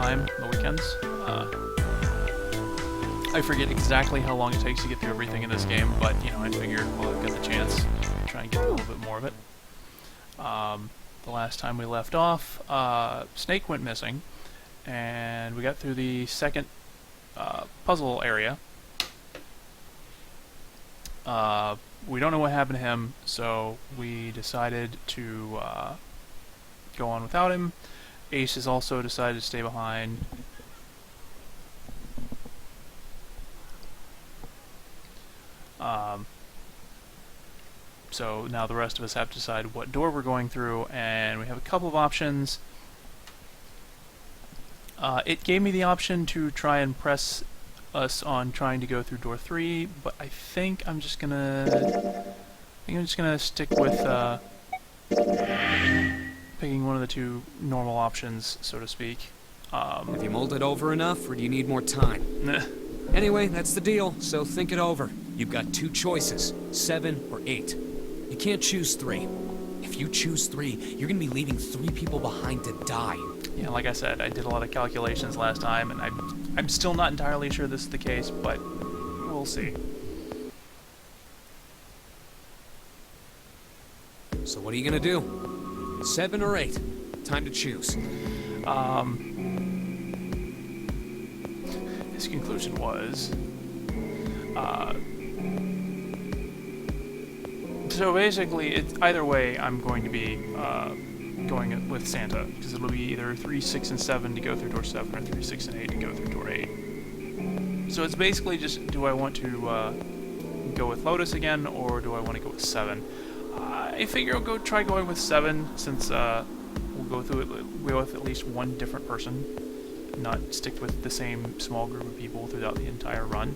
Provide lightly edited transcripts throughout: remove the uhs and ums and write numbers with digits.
time on the weekends. I forget exactly how long it takes to get through everything in this game, but I figured while I've got the chance, try and get a little bit more of it. The last time we left off, Snake went missing, and we got through the second puzzle area. We don't know what happened to him, so we decided to go on without him. Ace has also decided to stay behind. So now the rest of us have to decide what door we're going through, and we have a couple of options. It gave me the option to try and press us on trying to go through door 3, but I think I'm just gonna stick with picking one of the two normal options, so to speak. Have you mulled it over enough, or do you need more time? Anyway, that's the deal, so think it over. You've got two choices, 7 or 8. You can't choose 3. If you choose 3, you're gonna be leaving 3 people behind to die. Yeah, like I said, I did a lot of calculations last time, and I'm still not entirely sure this is the case, but we'll see. So what are you gonna do? 7 or 8? Time to choose. His conclusion was, so basically, either way, I'm going to be going with Santa, because it'll be either 3, 6, and 7 to go through door 7, or 3, 6, and 8 to go through door 8. So it's basically just, do I want to go with Lotus again, or do I want to go with 7? I figure I'll try going with 7, since we'll go with at least one different person, not stick with the same small group of people throughout the entire run.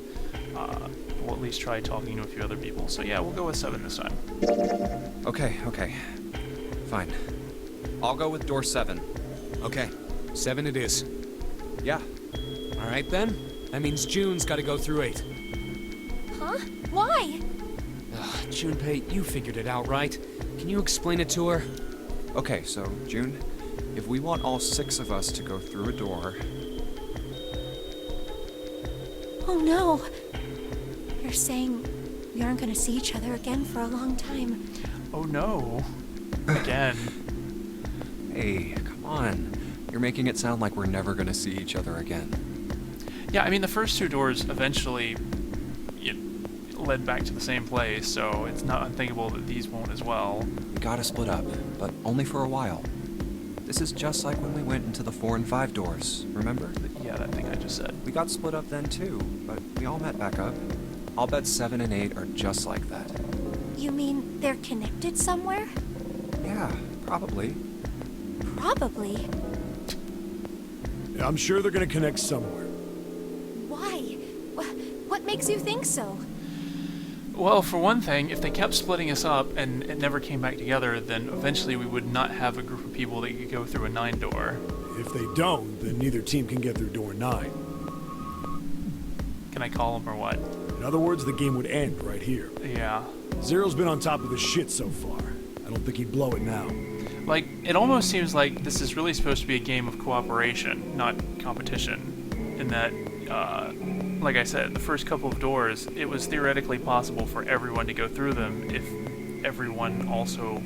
We'll at least try talking to a few other people. So yeah, we'll go with 7 this time. Okay. Fine. I'll go with door 7. Okay, 7 it is. Yeah. Alright then, that means June's gotta go through 8. Huh? Why? Junpei, you figured it out, right? Can you explain it to her? Okay, so, June, if we want all 6 of us to go through a door... Oh no. You're saying we aren't gonna see each other again for a long time. Oh no. Again. Hey, come on. You're making it sound like we're never gonna see each other again. Yeah, I mean, the first 2 doors eventually led back to the same place, so it's not unthinkable that these won't as well. We gotta split up, but only for a while. This is just like when we went into the 4 and 5 doors, remember? Yeah, that thing I just said. We got split up then too, but we all met back up. I'll bet 7 and 8 are just like that. You mean they're connected somewhere? Yeah, probably. Probably. I'm sure they're gonna connect somewhere. Why? What makes you think so? Well, for one thing, if they kept splitting us up and it never came back together, then eventually we would not have a group of people that could go through a 9 door. If they don't, then neither team can get through door 9. Can I call them or what? In other words, the game would end right here. Yeah. Zero's been on top of his shit so far. I don't think he'd blow it now. Like, it almost seems like this is really supposed to be a game of cooperation, not competition. In that, like I said, the first couple of doors, it was theoretically possible for everyone to go through them if everyone also,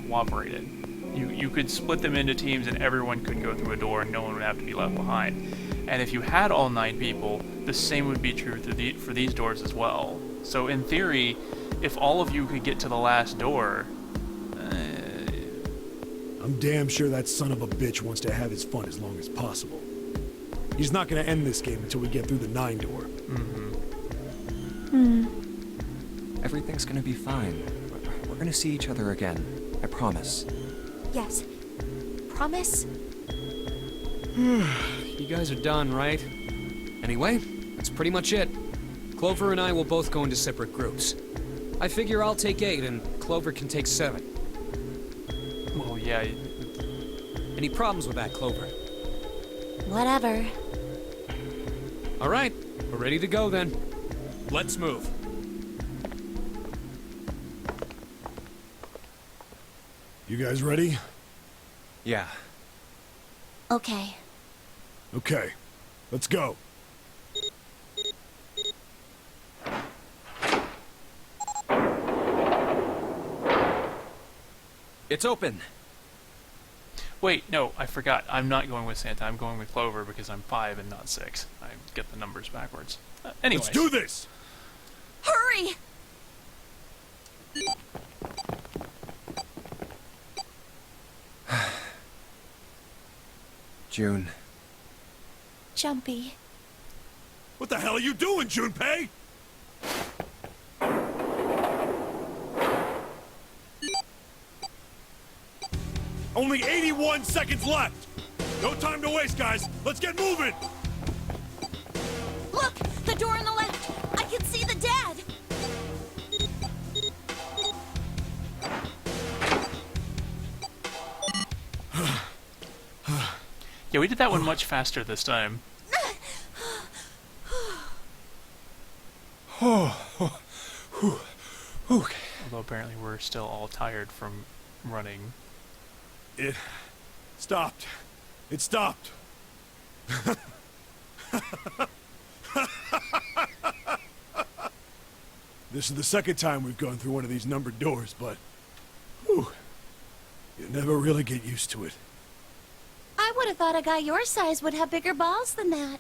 cooperated. You could split them into teams and everyone could go through a door and no one would have to be left behind. And if you had all 9 people, the same would be true for these doors as well. So in theory, if all of you could get to the last door... I'm damn sure that son of a bitch wants to have his fun as long as possible. He's not gonna end this game until we get through the 9 door. Everything's gonna be fine. We're gonna see each other again. I promise. Yes. Promise? You guys are done, right? Anyway, that's pretty much it. Clover and I will both go into separate groups. I figure I'll take 8 and Clover can take 7. Well, yeah. Any problems with that, Clover? Whatever. Alright, we're ready to go then. Let's move. You guys ready? Yeah. Okay. Okay, let's go. It's open. Wait, no, I forgot. I'm not going with Santa. I'm going with Clover because I'm 5 and not 6. I get the numbers backwards. Anyways. Let's do this! Hurry! June. Jumpy. What the hell are you doing, Junpei? Only 81 seconds left! No time to waste, guys! Let's get moving! Look! The door on the left! I can see the dad! Yeah, we did that one much faster this time. Although apparently we're still all tired from running. It stopped. It stopped. This is the second time we've gone through one of these numbered doors, but whew, you never really get used to it. I would have thought a guy your size would have bigger balls than that.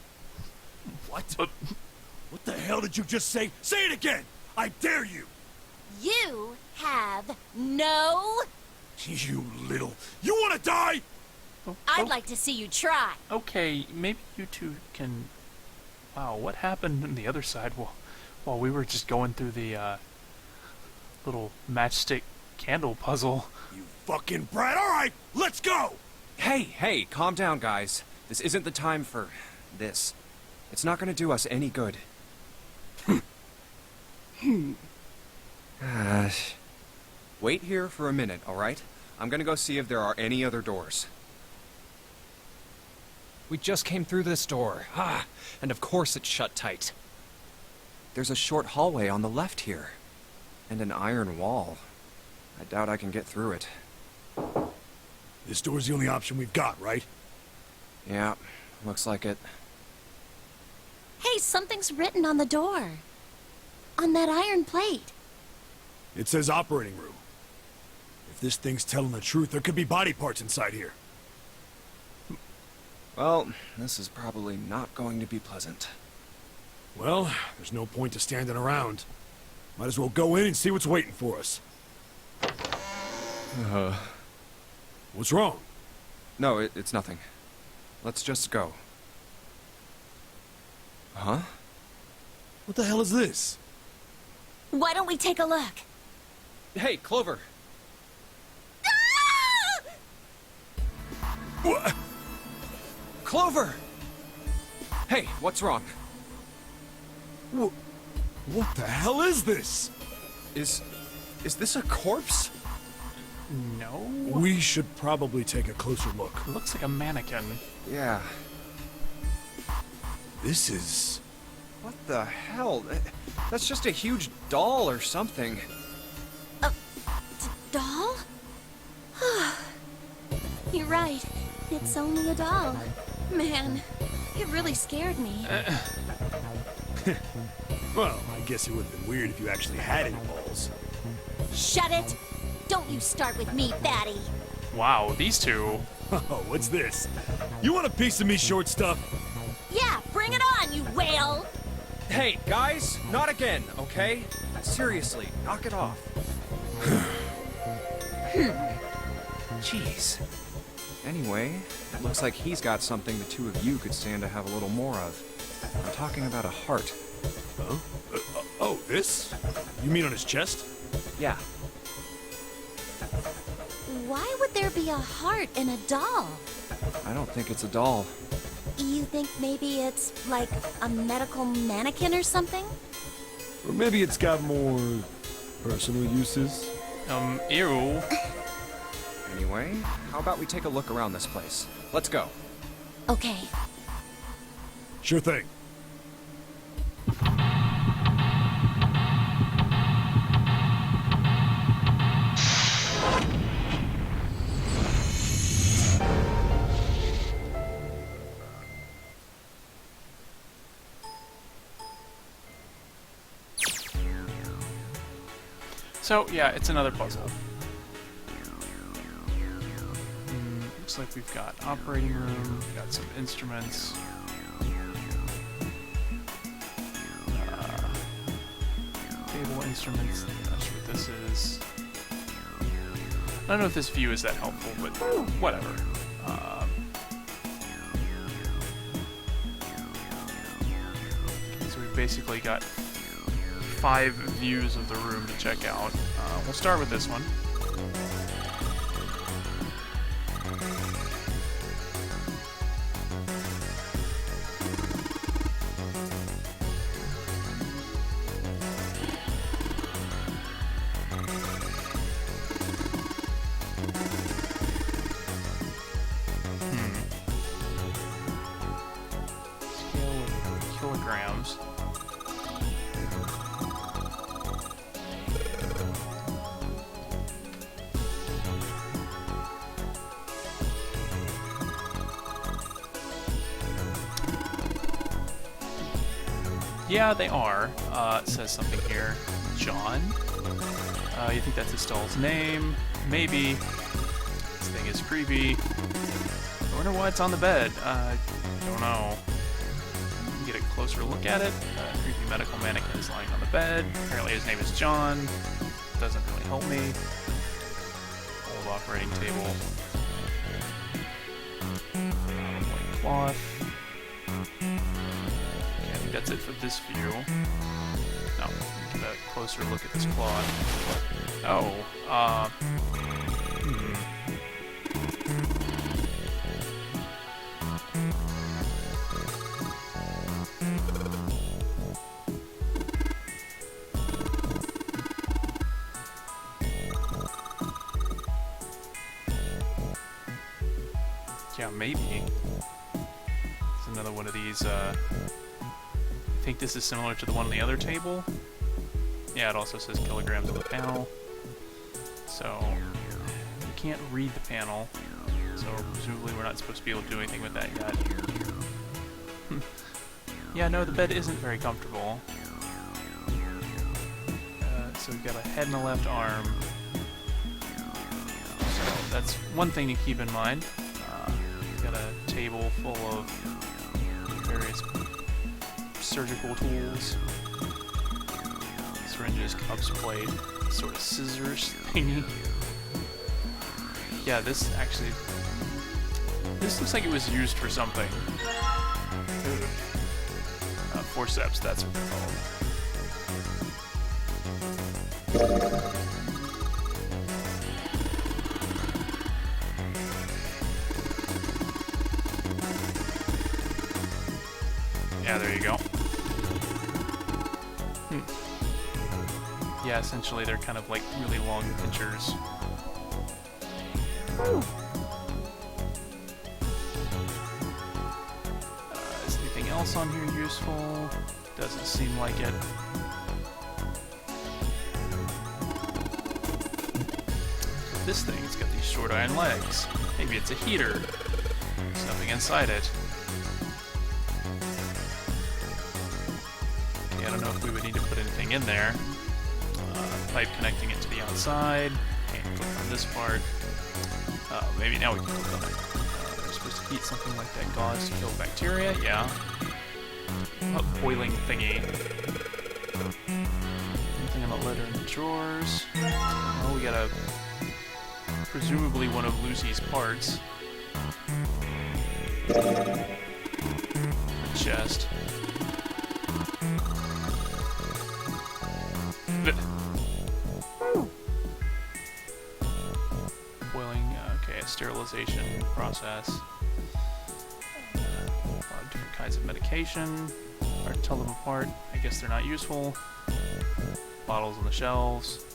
What? What the hell did you just say? Say it again! I dare you! You have no... You little... You want to die? I'd like to see you try. Okay, maybe you two can... Wow, what happened on the other side while we were just going through the little matchstick candle puzzle? You fucking brat! All right, let's go! Hey, calm down, guys. This isn't the time for this. It's not gonna do us any good. Wait here for a minute, alright? I'm gonna go see if there are any other doors. We just came through this door. And of course it's shut tight. There's a short hallway on the left here. And an iron wall. I doubt I can get through it. This door's the only option we've got, right? Yeah, looks like it. Hey, something's written on the door. On that iron plate. It says operating room. If this thing's telling the truth, there could be body parts inside here. Well, this is probably not going to be pleasant. Well, there's no point to standing around. Might as well go in and see what's waiting for us. What's wrong? No, it's nothing. Let's just go. Huh? What the hell is this? Why don't we take a look? Hey, Clover! What? Clover! Hey, what's wrong? What the hell is this? Is this a corpse? No? We should probably take a closer look. It looks like a mannequin. Yeah. This is... What the hell? That's just a huge doll or something. Doll? You're right. It's only a doll. Man, it really scared me. Well, I guess it would have been weird if you actually had any balls. Shut it! Don't you start with me, fatty. Wow, these two. Oh, what's this? You want a piece of me, short stuff? Yeah, bring it on, you whale! Hey, guys, not again, okay? Seriously, knock it off. Jeez. Anyway, it looks like he's got something the two of you could stand to have a little more of. I'm talking about a heart. Huh? Oh, this? You mean on his chest? Yeah. Why would there be a heart in a doll? I don't think it's a doll. You think maybe it's like a medical mannequin or something? Or maybe it's got more personal uses? Ew. Anyway, how about we take a look around this place? Let's go. Okay. Sure thing. So, yeah, it's another puzzle. Looks like we've got operating room, we've got some instruments. Table instruments, not sure what this is. I don't know if this view is that helpful, but whatever. So we've basically got 5 views of the room to check out. We'll start with this one. Scale of kilograms. Yeah, they are. It says something here. John? You think that's Estelle's name? Maybe. This thing is creepy. I wonder why it's on the bed. Don't know. Get a closer look at it. Creepy medical mannequin is lying on the bed. Apparently his name is John. Doesn't really help me. Old operating table. White cloth. That's it for this view. No, get a closer look at this cloth. Oh, yeah, maybe. It's another one of these, I think this is similar to the one on the other table. Yeah, it also says kilograms on the panel. So, you can't read the panel. So, presumably we're not supposed to be able to do anything with that yet. Yeah, no, the bed isn't very comfortable. So we've got a head and a left arm. So, that's one thing to keep in mind. We've got a table full of various surgical tools, syringes, cups, plate, sort of scissors thingy. Yeah, this looks like it was used for something. Forceps, that's what they're called. Yeah, there you go. Yeah, essentially they're kind of like really long pinchers. Is anything else on here useful? Doesn't seem like it. So this thing, it's got these short iron legs. Maybe it's a heater. There's nothing inside it. Okay, I don't know if we would need to put anything in there. Pipe connecting it to the outside. Can't click on this part. Maybe now we can click on it. We're supposed to heat something like that gauze to kill bacteria. Yeah. A boiling thingy. Anything on the litter in the drawers. Oh, we got a presumably one of Lucy's parts. A chest. Sterilization process. A lot of different kinds of medication. Hard to tell them apart. I guess they're not useful. Bottles on the shelves.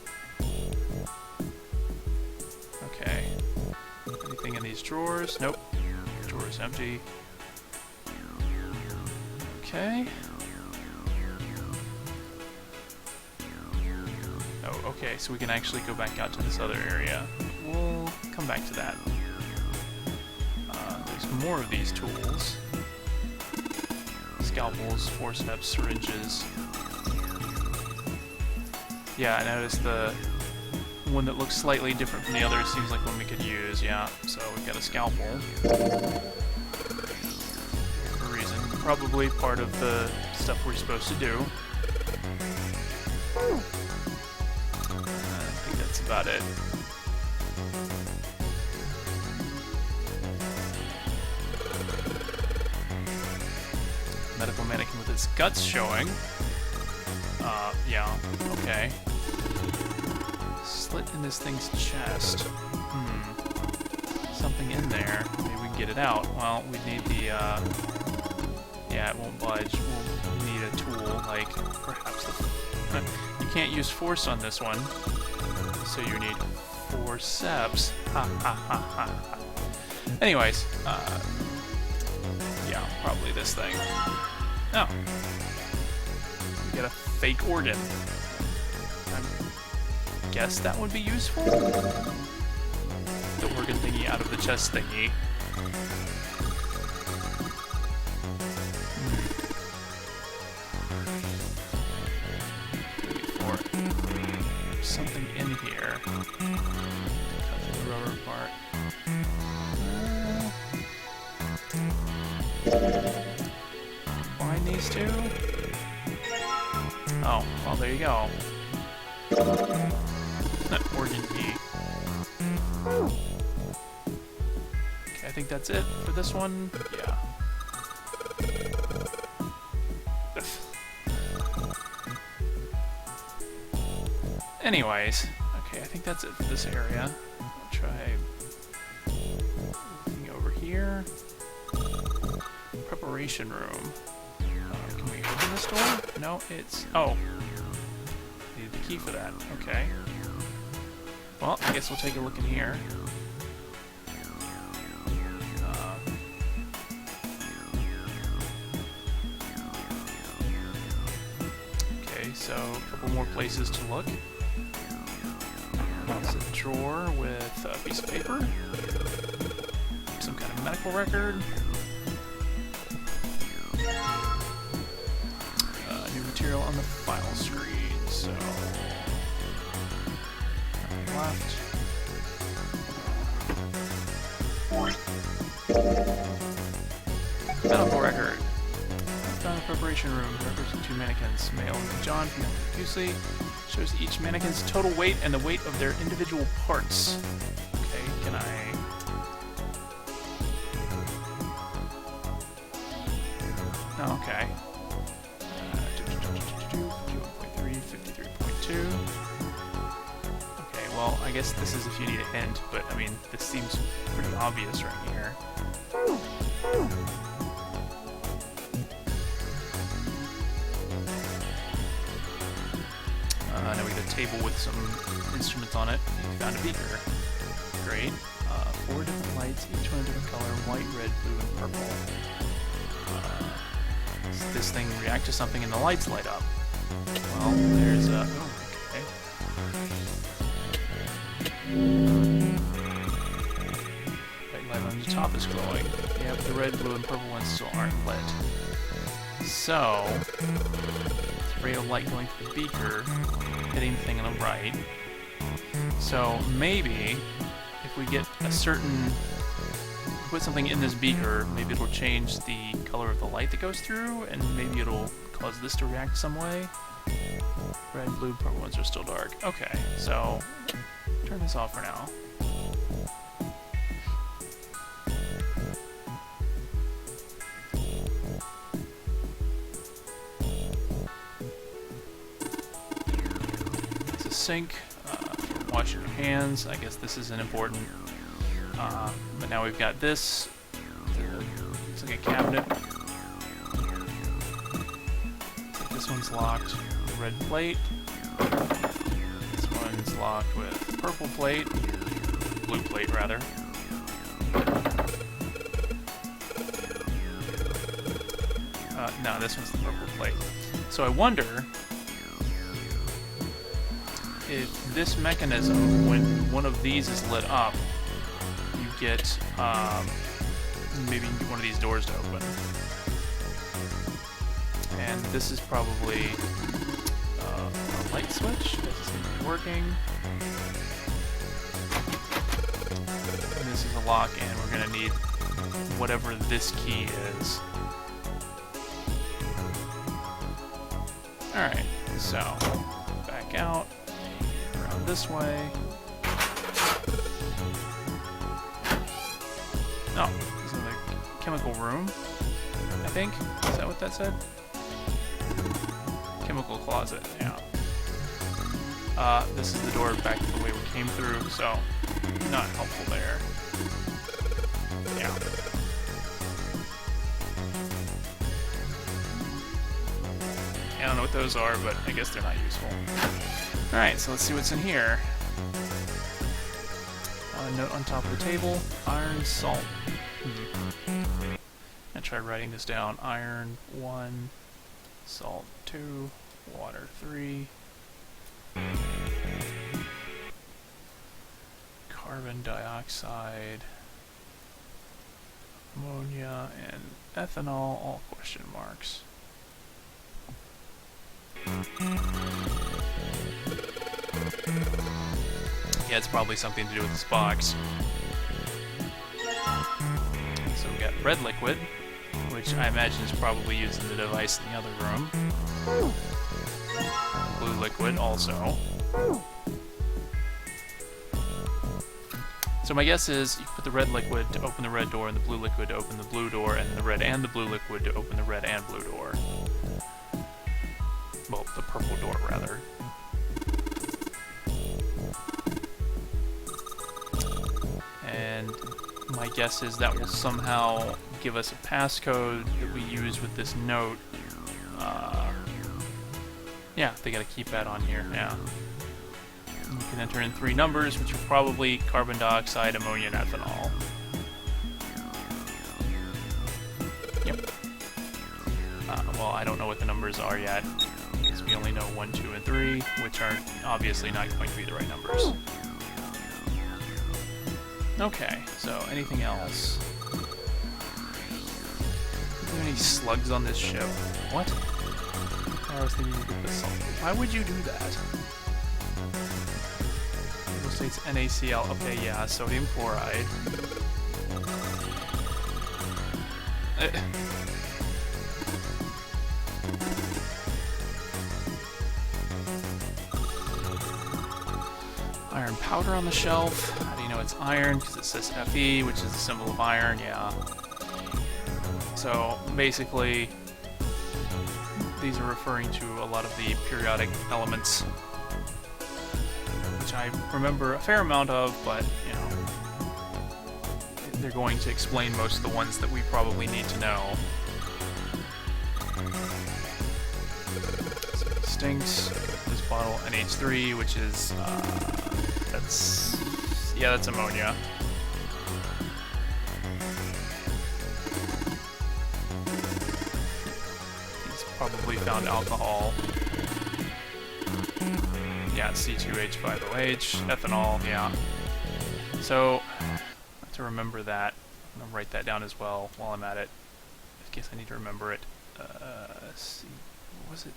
Okay. Anything in these drawers? Nope. Drawer is empty. Okay. Oh, okay, so we can actually go back out to this other area. We'll come back to that. There's more of these tools. Scalpels, forceps, syringes. Yeah, I noticed the one that looks slightly different from the others seems like one we could use, yeah. So we've got a scalpel. For a reason. Probably part of the stuff we're supposed to do. I think that's about it. Medical mannequin with its guts showing. Yeah, okay. Slit in this thing's chest. Something in there. Maybe we can get it out. Well, we need the, yeah, it won't budge. We'll need a tool, like, perhaps the... You can't use force on this one, so you need forceps. Ha ha ha ha ha. Anyways, yeah, probably this thing. Oh. We get a fake organ. I guess that would be useful? The organ thingy out of the chest thingy. There's something in here. Cut the rubber part. Combine these two? Oh, well, there you go. Organ key. Okay, I think that's it for this one. Yeah. Anyways, okay, I think that's it for this area. I'll try looking over here. Preparation room. Can we open this door? No, it's... Oh. Need the key for that. Okay. Well, I guess we'll take a look in here. Okay, so a couple more places to look. There's a drawer with a piece of paper. Some kind of medical record. New material on the file screen, so... Nothing left. Medical record. Found in the preparation room. Records of 2 mannequins, male and John, female Pusey. Shows each mannequin's total weight and the weight of their individual parts. Okay, can I... Oh, okay. 51.3, 53.2. Okay, well, I guess this is if you need a hint, but I mean, this seems pretty obvious right here. Now we got a table with some instruments on it. We found a beaker. Great. 4 different lights, each one a different color: white, red, blue, and purple. Does this thing react to something and the lights light up? Well, there's a... Oh, okay. White light on the top is glowing. Yeah, but the red, blue, and purple ones still aren't lit. So... it's a ray of light going through the beaker, hitting the thing on the right. So maybe if we get a certain... put something in this beaker, maybe it'll change the color of the light that goes through, and maybe it'll cause this to react some way. Red, blue, purple ones are still dark. Okay, so turn this off for now. It's a sink for washing your hands. I guess this isn't important. But now we've got this. Looks like a cabinet. Looks like this one's locked with a red plate. This one's locked with purple plate. Blue plate, rather. No, this one's the purple plate. So I wonder if this mechanism, when one of these is lit up, get maybe you can get one of these doors to open. And this is probably light switch. This is going to be working. And this is a lock, and we're going to need whatever this key is. Alright, so back out, around this way. Oh, this is the chemical room, I think. Is that what that said? Chemical closet, yeah. This is the door back to the way we came through, so not helpful there. Yeah. I don't know what those are, but I guess they're not useful. Alright, so let's see what's in here. A note on top of the table. Iron, salt. I tried writing this down. Iron 1, salt 2, water 3. Carbon dioxide, ammonia, and ethanol, all question marks. Yeah, it's probably something to do with this box. So we got red liquid, which I imagine is probably used in the device in the other room. Blue liquid also. So my guess is you put the red liquid to open the red door and the blue liquid to open the blue door, and the red and the blue liquid to open the red and blue door. Well, the purple door, rather. And my guess is that will somehow give us a passcode that we use with this note. Yeah, they gotta keep that on here, yeah. You can enter in 3 numbers, which are probably carbon dioxide, ammonia, and ethanol. Yep. Well, I don't know what the numbers are yet, because we only know 1, 2, and 3, which are obviously not going to be the right numbers. Okay, so anything else? Are there any slugs on this ship? What? I was thinking you could put salt. Why would you do that? It states NaCl. Okay, yeah, sodium chloride. Iron powder on the shelf. How do you know it's iron? Because it says Fe, which is the symbol of iron, yeah. So, basically, these are referring to a lot of the periodic elements, which I remember a fair amount of, but, you know, they're going to explain most of the ones that we probably need to know. So it stinks. This bottle, NH3, which is, that's ammonia. Probably found alcohol. Yeah, C2H5OH, ethanol, yeah. So, I have to remember that. I'm gonna write that down as well while I'm at it. In case I need to remember it. See, what was it?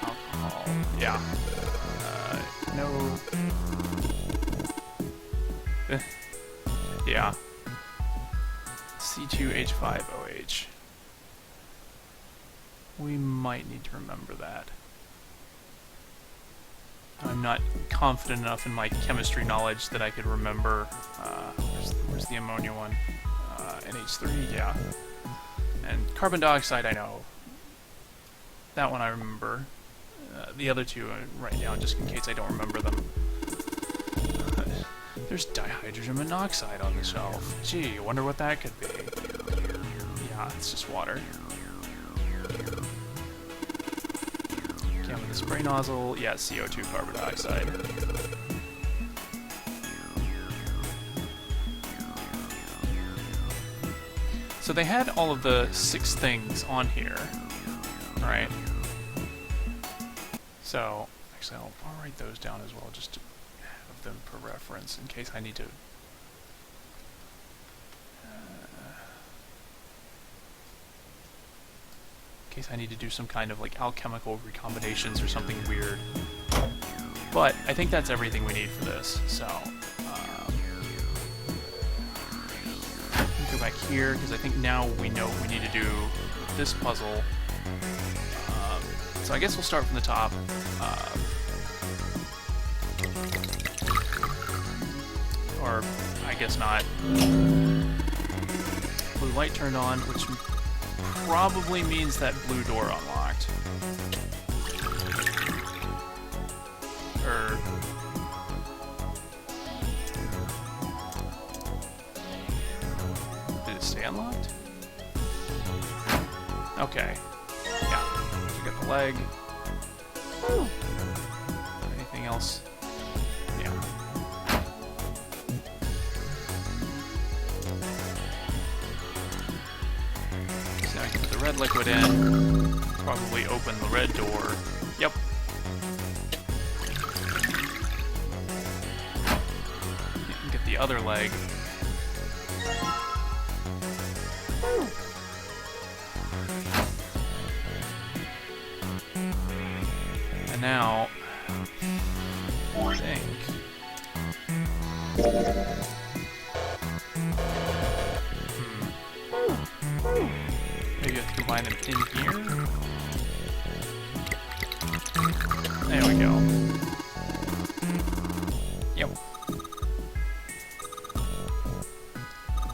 Alcohol, yeah. No. Yeah. C2H5OH. We might need to remember that. I'm not confident enough in my chemistry knowledge that I could remember. Where's the ammonia one? NH3, yeah. And carbon dioxide, I know. That one I remember. The other two I write down just in case I don't remember them. There's dihydrogen monoxide on the shelf. Gee, I wonder what that could be. Yeah, it's just water. Again, with the spray nozzle, yeah, CO2 carbon dioxide. So they had all of the 6 things on here, right? So, actually, I'll write those down as well, just to have them for reference in case I need to In case I need to do some kind of like alchemical recombinations or something weird. But I think that's everything we need for this, so go back here, because I think now we know what we need to do with this puzzle. So I guess we'll start from the top. Or I guess not. Blue light turned on, which probably means that blue door unlocked. Or... did it stay unlocked? Okay. Yeah. We got the leg. Anything else? Yeah. So now I can put the red liquid in. Probably open the red door. Yep. Get the other leg. And now, I think... Maybe you have to combine them in here? There we go. Yep.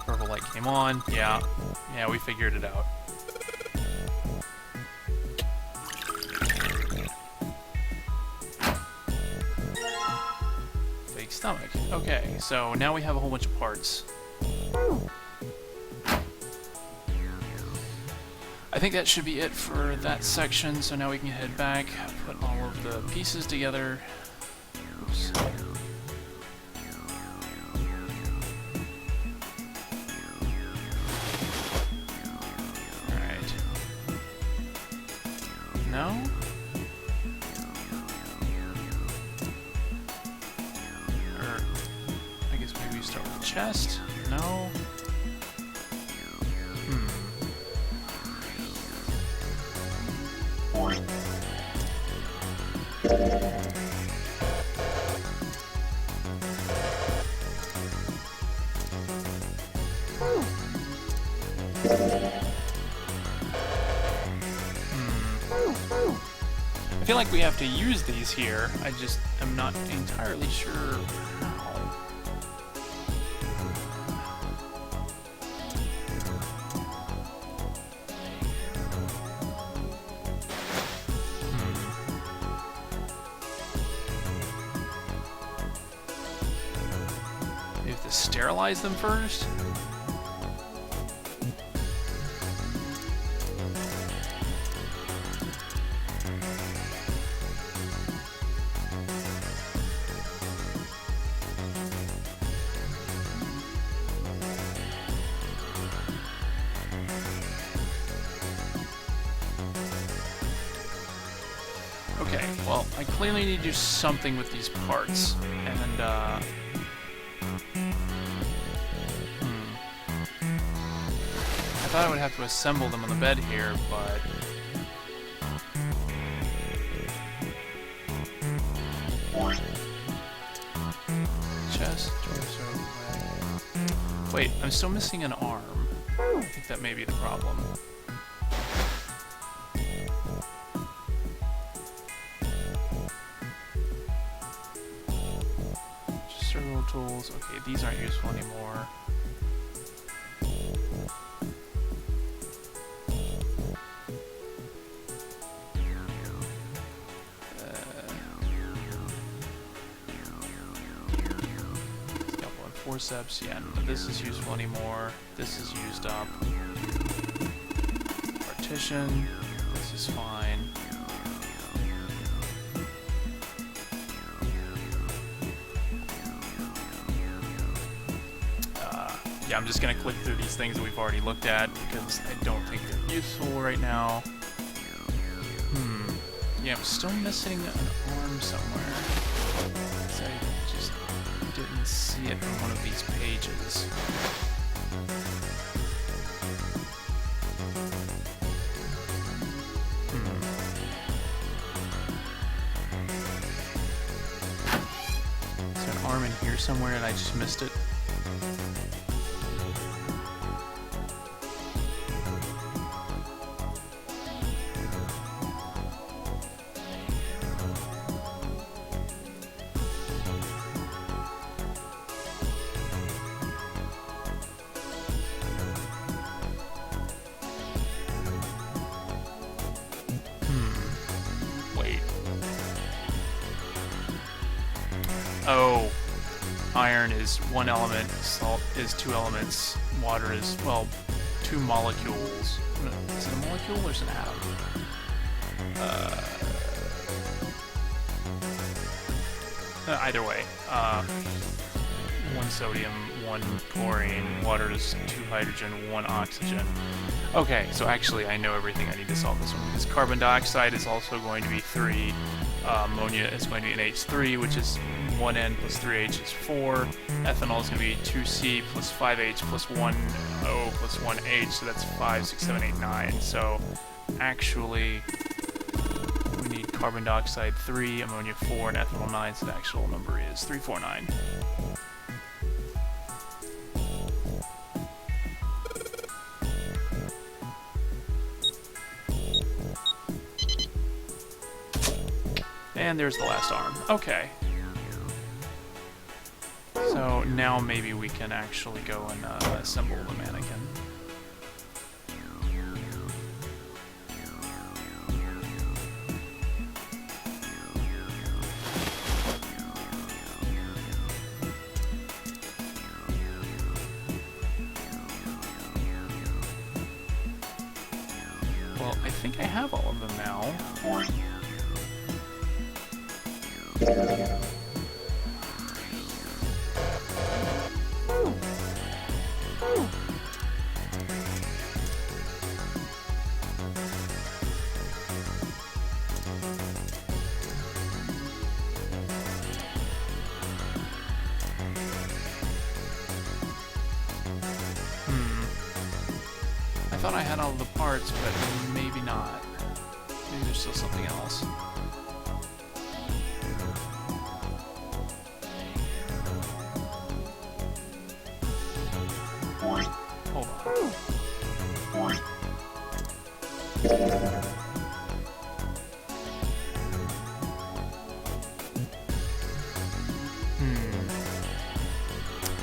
Purple light came on. Yeah, we figured it out. Fake stomach. Okay, so now we have a whole bunch of parts. I think that should be it for that section, so now we can head back, put all of the pieces together. Oops. Alright. No? Or, I guess maybe we start with the chest? No? I feel like we have to use these here. I just am not entirely sure how. We have to sterilize them first? Okay, well, I clearly need to do something with these parts, and, I thought I would have to assemble them on the bed here, but... Chest, torso, leg... Wait, I'm still missing an arm. I think that may be the problem. Tools. Okay, these aren't useful anymore. Scalpel and forceps. Yeah, none of this is useful anymore. This is used up. Partition. This is fine. Yeah, I'm just gonna click through these things that we've already looked at because I don't think they're useful right now. Yeah, I'm still missing an arm somewhere. So I just didn't see it on one of these pages. Is there an arm in here somewhere and I just missed it? Wait. Oh. Iron is one element, salt is two elements, water is, well, two molecules. No, is it a molecule or is it an atom? Either way. One sodium, one chlorine, water is two hydrogen, one oxygen. Okay, so actually I know everything I need to solve this one, because carbon dioxide is also going to be 3, ammonia is going to be an H3, which is 1N plus 3H is 4, ethanol is going to be 2C plus 5H plus 1O plus 1H, so that's 5, 6, 7, 8, 9. So actually we need carbon dioxide 3, ammonia 4, and ethanol 9, so the actual number is 349. And there's the last arm. Okay. So now maybe we can actually go and assemble the mannequin. Well, I think I have all of them now. I thought I had all the parts, but maybe not. Maybe there's still something else. Hold on.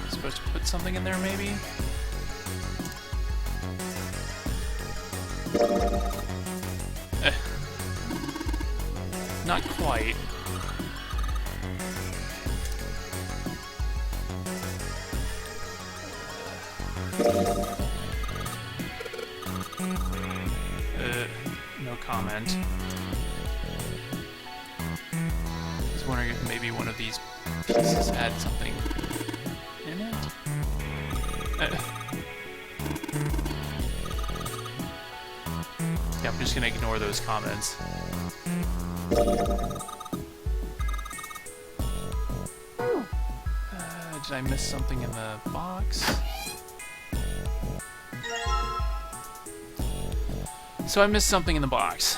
Supposed to put something in there, maybe? Not quite. No comment. I was wondering if maybe one of these pieces had something in it. Yeah, I'm just gonna ignore those comments. Did I miss something in the box? So I missed something in the box.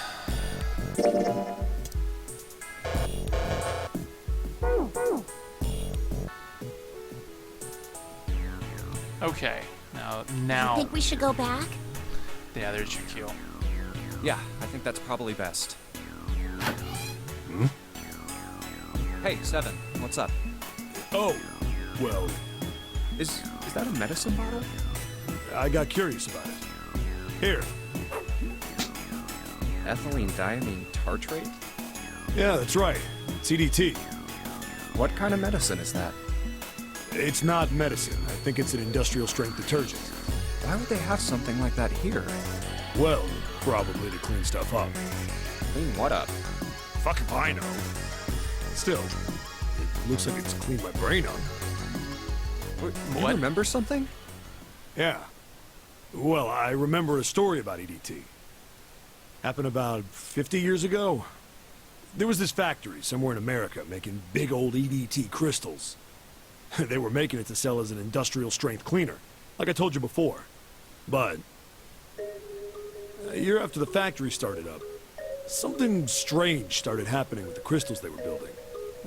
Okay, now. I think we should go back. Yeah, there's your cue. Yeah, I think that's probably best. Hey, Seven, what's up? Oh, well, Is that a medicine bottle? I got curious about it. Here. Ethylene diamine tartrate? Yeah, that's right. CDT. What kind of medicine is that? It's not medicine. I think it's an industrial strength detergent. Why would they have something like that here? Well, probably to clean stuff up. Clean what up? Fuck if I know. Still, it looks like it's cleaned my brain up. You What? remember something? Yeah. Well, I remember a story about EDT. Happened about 50 years ago. There was this factory somewhere in America making big old EDT crystals. They were making it to sell as an industrial strength cleaner. like I told you before. But a year after the factory started up, something strange started happening with the crystals they were building.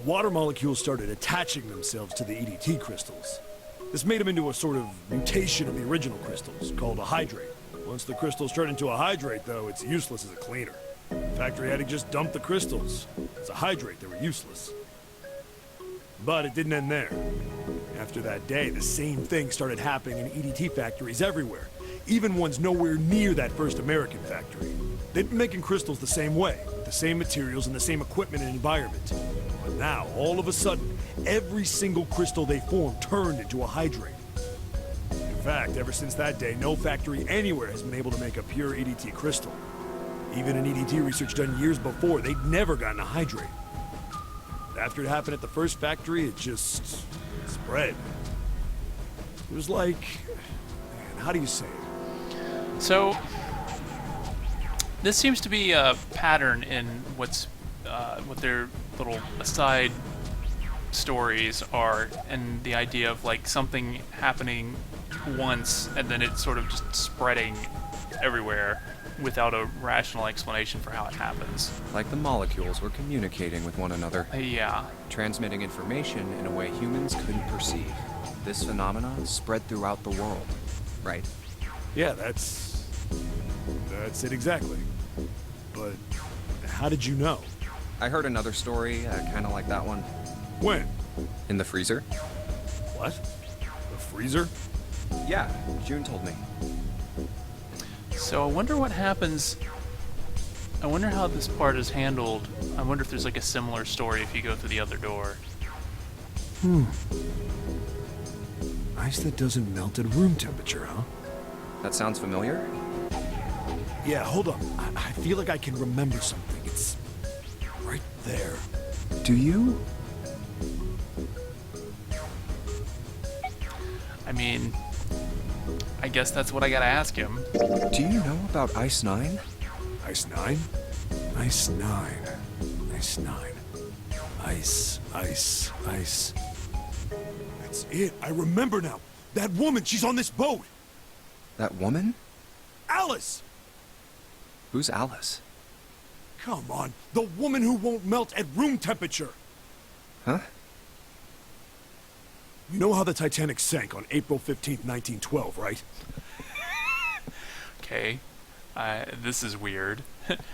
Water molecules started attaching themselves to the EDT crystals. This made them into a sort of mutation of the original crystals, called a hydrate. Once the crystals turn into a hydrate, though, it's useless as a cleaner. The factory had to just dump the crystals. As a hydrate, they were useless. But it didn't end there. After that day, the same thing started happening in EDT factories everywhere, even ones nowhere near that first American factory. They'd been making crystals the same way, with the same materials and the same equipment and environment. But now, all of a sudden, every single crystal they formed turned into a hydrate. In fact, ever since that day, no factory anywhere has been able to make a pure EDT crystal. Even in EDT research done years before, they'd never gotten a hydrate. After it happened at the first factory, it just spread. It was like, man, how do you say it? So, this seems to be a pattern in what their little aside stories are, and the idea of like something happening once and then it sort of just spreading everywhere without a rational explanation for how it happens. Like the molecules were communicating with one another, Yeah. transmitting information in a way humans couldn't perceive. This phenomenon spread throughout the world, right? Yeah, that's it exactly. But how did you know? I heard another story, kind of like that one. When? In the freezer? What? The freezer? Yeah, June told me. So I wonder what happens. I wonder how this part is handled. I wonder if there's like a similar story if you go through the other door. Ice that doesn't melt at room temperature, huh? That sounds familiar? Yeah, hold on. I feel like I can remember something. It's right there. Do you? I mean, I guess that's what I gotta ask him. Do you know about Ice 9? Ice 9? Ice 9. Ice 9. Ice. That's it. I remember now. That woman, she's on this boat. That woman? Alice! Who's Alice? Come on. The woman who won't melt at room temperature. Huh? You know how the Titanic sank on April 15th, 1912, right? Okay. This is weird.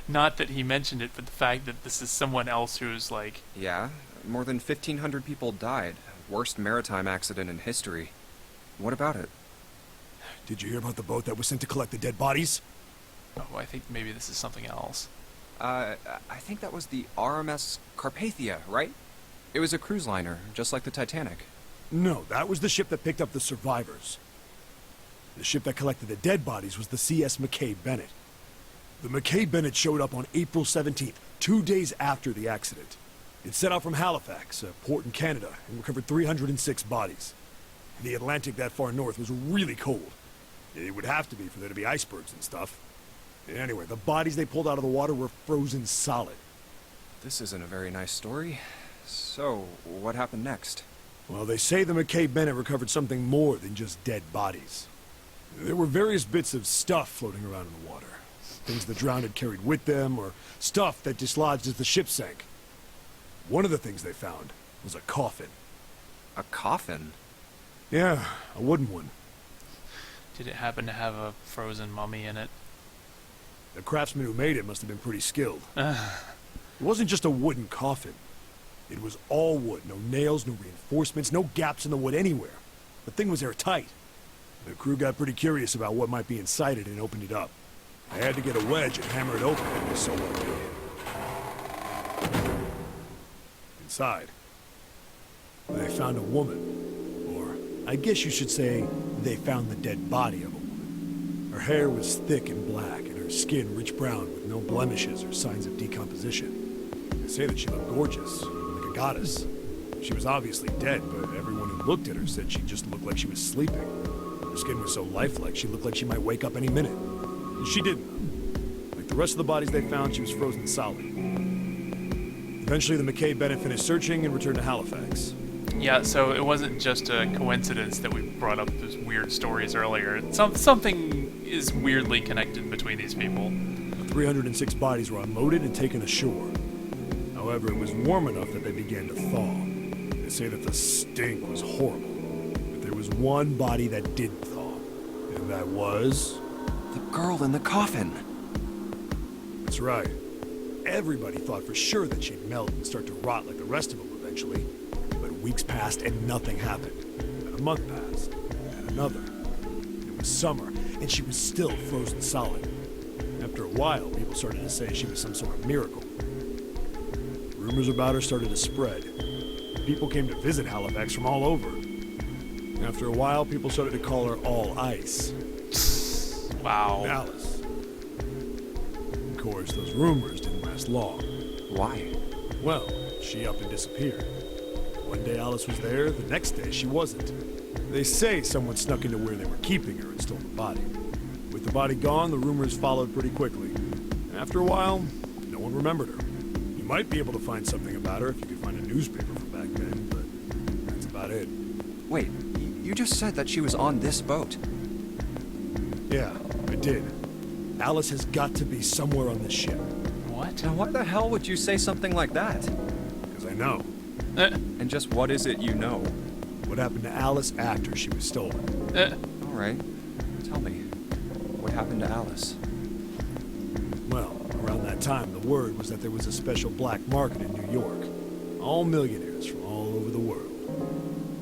Not that he mentioned it, but the fact that this is someone else who's like... Yeah, more than 1,500 people died. Worst maritime accident in history. What about it? Did you hear about the boat that was sent to collect the dead bodies? Oh, I think maybe this is something else. I think that was the RMS Carpathia, right? It was a cruise liner, just like the Titanic. No, that was the ship that picked up the survivors. The ship that collected the dead bodies was the CS McKay Bennett. The McKay Bennett showed up on April 17th, 2 days after the accident. It set out from Halifax, a port in Canada, and recovered 306 bodies. The Atlantic that far north was really cold. It would have to be for there to be icebergs and stuff. Anyway, the bodies they pulled out of the water were frozen solid. This isn't a very nice story. So, what happened next? Well, they say the McKay Bennett recovered something more than just dead bodies. There were various bits of stuff floating around in the water. Things the drowned had carried with them, or stuff that dislodged as the ship sank. One of the things they found was a coffin. A coffin? Yeah, a wooden one. Did it happen to have a frozen mummy in it? The craftsman who made it must have been pretty skilled. It wasn't just a wooden coffin. It was all wood, no nails, no reinforcements, no gaps in the wood anywhere. The thing was airtight. The crew got pretty curious about what might be inside it and opened it up. I had to get a wedge and hammer it open. It was so big. Inside, they found a woman. Or, I guess you should say, they found the dead body of a woman. Her hair was thick and black, and her skin rich brown with no blemishes or signs of decomposition. They say that she looked gorgeous, like a goddess. She was obviously dead, but everyone who looked at her said she just looked like she was sleeping. Her skin was so lifelike, she looked like she might wake up any minute. And she didn't. Like the rest of the bodies they found, she was frozen solid. Eventually, the McKay Bennett finished searching and returned to Halifax. Yeah, so it wasn't just a coincidence that we brought up those weird stories earlier. Something is weirdly connected between these people. 306 bodies were unloaded and taken ashore. However, it was warm enough that they began to thaw. They say that the stink was horrible. But there was one body that did thaw. And that was... The girl in the coffin. That's right. Everybody thought for sure that she'd melt and start to rot like the rest of them eventually. But weeks passed and nothing happened. And a month passed. And another. It was summer, and she was still frozen solid. After a while, people started to say she was some sort of miracle. Rumors about her started to spread. People came to visit Halifax from all over. After a while, people started to call her All Ice. Wow. Alice. Of course, those rumors didn't last long. Why? Well, she up and disappeared. One day Alice was there, the next day she wasn't. They say someone snuck into where they were keeping her and stole the body. With the body gone, the rumors followed pretty quickly. After a while, no one remembered her. You might be able to find something about her if you could find a newspaper from back then, but that's about it. Wait, you just said that she was on this boat. Yeah, I did. Alice has got to be somewhere on this ship. What? Now why the hell would you say something like that? Because I know. And just what is it you know? What happened to Alice after she was stolen. All right, tell me. What happened to Alice? Well, around that time, the word was that there was a special black market in New York. All millionaires from all over the world.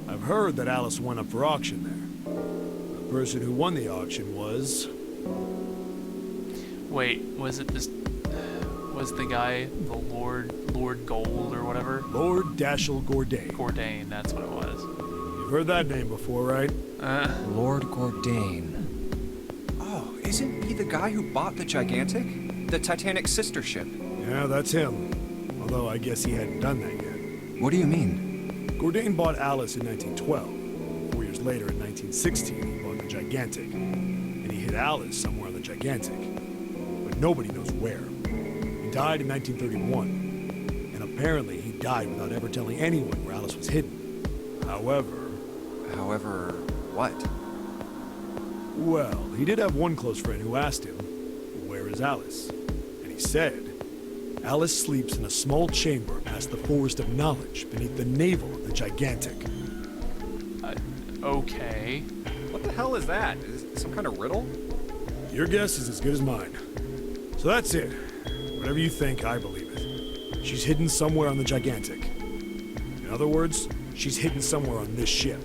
I've heard that Alice went up for auction there. The person who won the auction was... Wait, was it this... was the guy the Lord Gold or whatever? Lord Dashiell Gordain. Gordain, that's what it was. You've heard that name before, right? Lord Gordain. Oh, isn't he the guy who bought the Gigantic? The Titanic's sister ship? Yeah, that's him. Although I guess he hadn't done that yet. What do you mean? Gordain bought Alice in 1912. 4 years later, in 1916, he bought the Gigantic. And he hid Alice somewhere on the Gigantic. But nobody knows where. He died in 1931. And apparently he died without ever telling anyone where Alice was hidden. However, What? well, he did have one close friend who asked him, "Where is Alice?" And he said, "Alice sleeps in a small chamber past the Forest of Knowledge beneath the navel of the Gigantic." Okay. What the hell is that? Is it some kind of riddle? Your guess is as good as mine. So that's it. Whatever you think, I believe it. She's hidden somewhere on the Gigantic. In other words, she's hidden somewhere on this ship.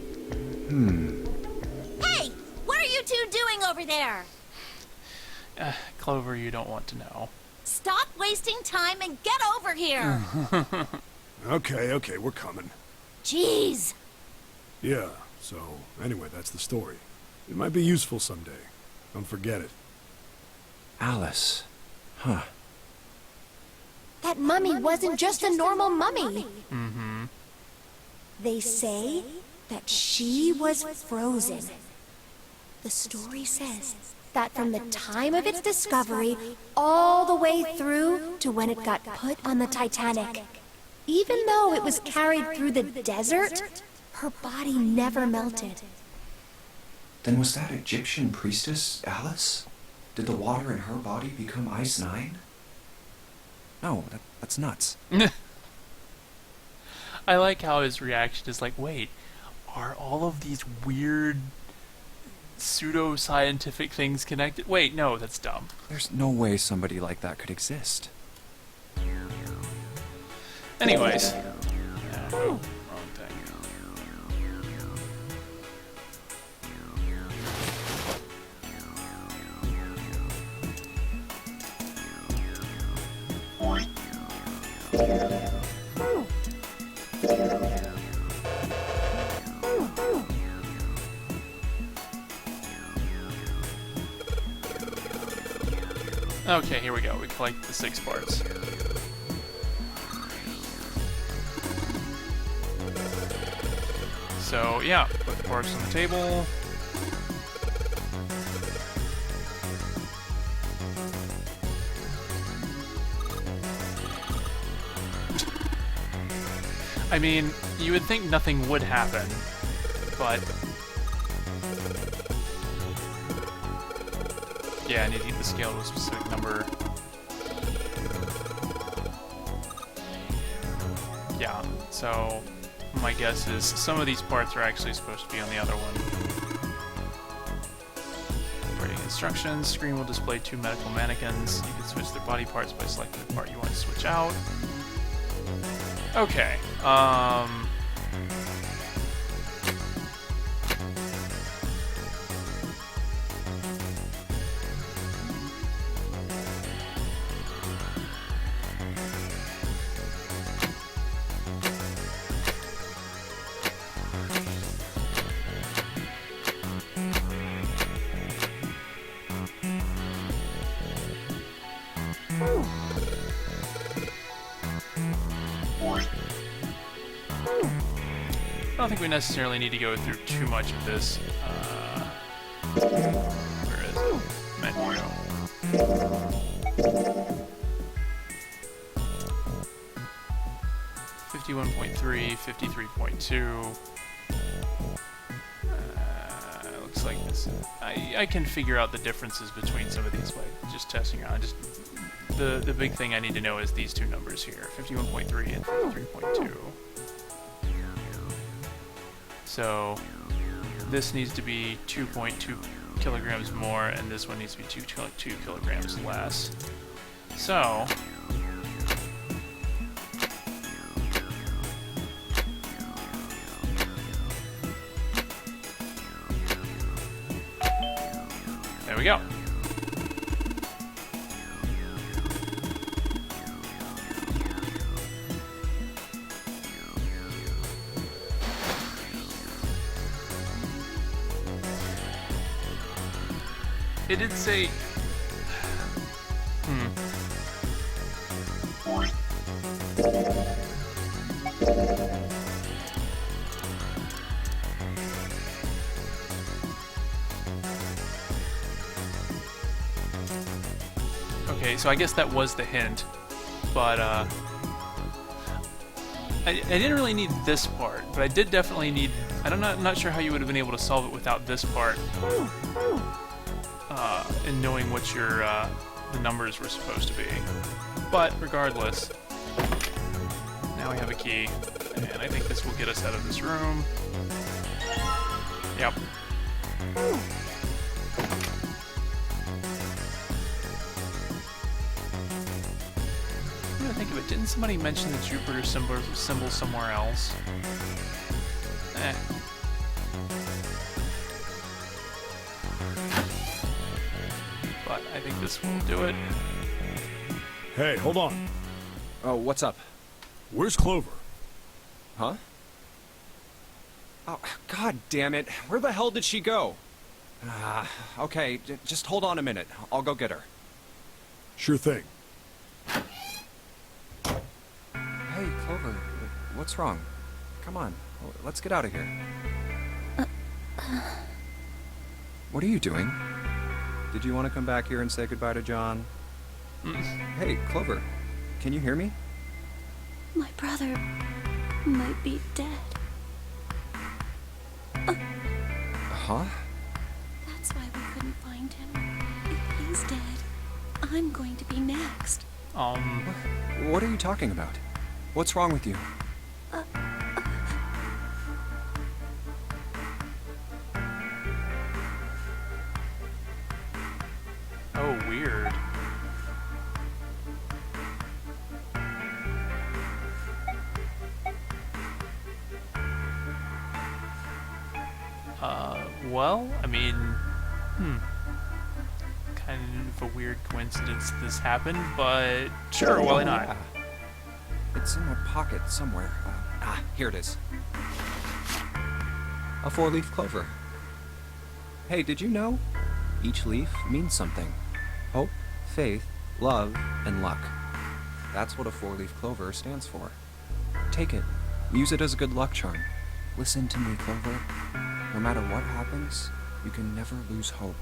Hey! What are you two doing over there? Clover, you don't want to know. Stop wasting time and get over here! Okay, we're coming. Jeez! Yeah, so anyway, that's the story. It might be useful someday. Don't forget it. Alice. Huh. That mummy wasn't just a normal mummy. Mm-hmm. They say that she was frozen. The story says that from the time of its discovery all the way through to when it got put on the Titanic, even though it was carried through the desert, her body never melted. Then was that Egyptian priestess Alice? Did the water in her body become Ice 9? No, that's nuts. I like how his reaction is like, wait, are all of these weird pseudo-scientific things connected? Wait, no, that's dumb. There's no way somebody like that could exist. Anyways. No, wrong thing. Okay, here we go. We collect the 6 parts. So, yeah, put the parts on the table. I mean, you would think nothing would happen, but... Yeah, I need to get the scale to a specific number. Yeah, so my guess is some of these parts are actually supposed to be on the other one. Operating instructions. Screen will display 2 medical mannequins. You can switch their body parts by selecting the part you want to switch out. Okay, I don't think we necessarily need to go through too much of this. Where is it? Menu. 51.3, 53.2. Looks like this. I can figure out the differences between some of these by just testing around. Just the big thing I need to know is these two numbers here, 51.3 and 53.2. So this needs to be 2.2 kilograms more, and this one needs to be 2 kilograms less. So there we go. It did say... Okay, so I guess that was the hint, but I didn't really need this part, but I did definitely need... I'm not sure how you would have been able to solve it without this part. And knowing what your the numbers were supposed to be. But regardless, now we have a key, and I think this will get us out of this room. Yep. I'm gonna think of it. Didn't somebody mention the Jupiter symbol somewhere else? I think this will do it. Hey, hold on. Oh, what's up? Where's Clover? Huh? Oh, God damn it. Where the hell did she go? Okay, just hold on a minute. I'll go get her. Sure thing. Hey, Clover, what's wrong? Come on, let's get out of here. What are you doing? Did you want to come back here and say goodbye to John? Hey, Clover, can you hear me? My brother might be dead. Huh? That's why we couldn't find him. If he's dead, I'm going to be next. What are you talking about? What's wrong with you? Oh, weird. Well, I mean, kind of a weird coincidence this happened, but sure, why not? Yeah. It's in my pocket somewhere. Here it is. A 4-leaf clover. Hey, did you know? Each leaf means something. Hope, faith, love, and luck. That's what a 4-leaf clover stands for. Take it. Use it as a good luck charm. Listen to me, Clover. No matter what happens, you can never lose hope.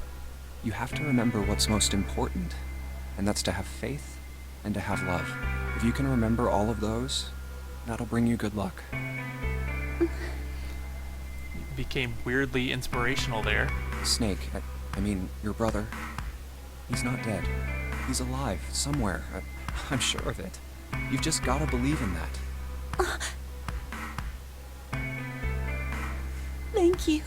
You have to remember what's most important, and that's to have faith and to have love. If you can remember all of those, That'll bring you good luck. Became weirdly inspirational there. Snake, I mean, your brother. He's not dead. He's alive, somewhere. I'm sure of it. You've just gotta believe in that. Thank you.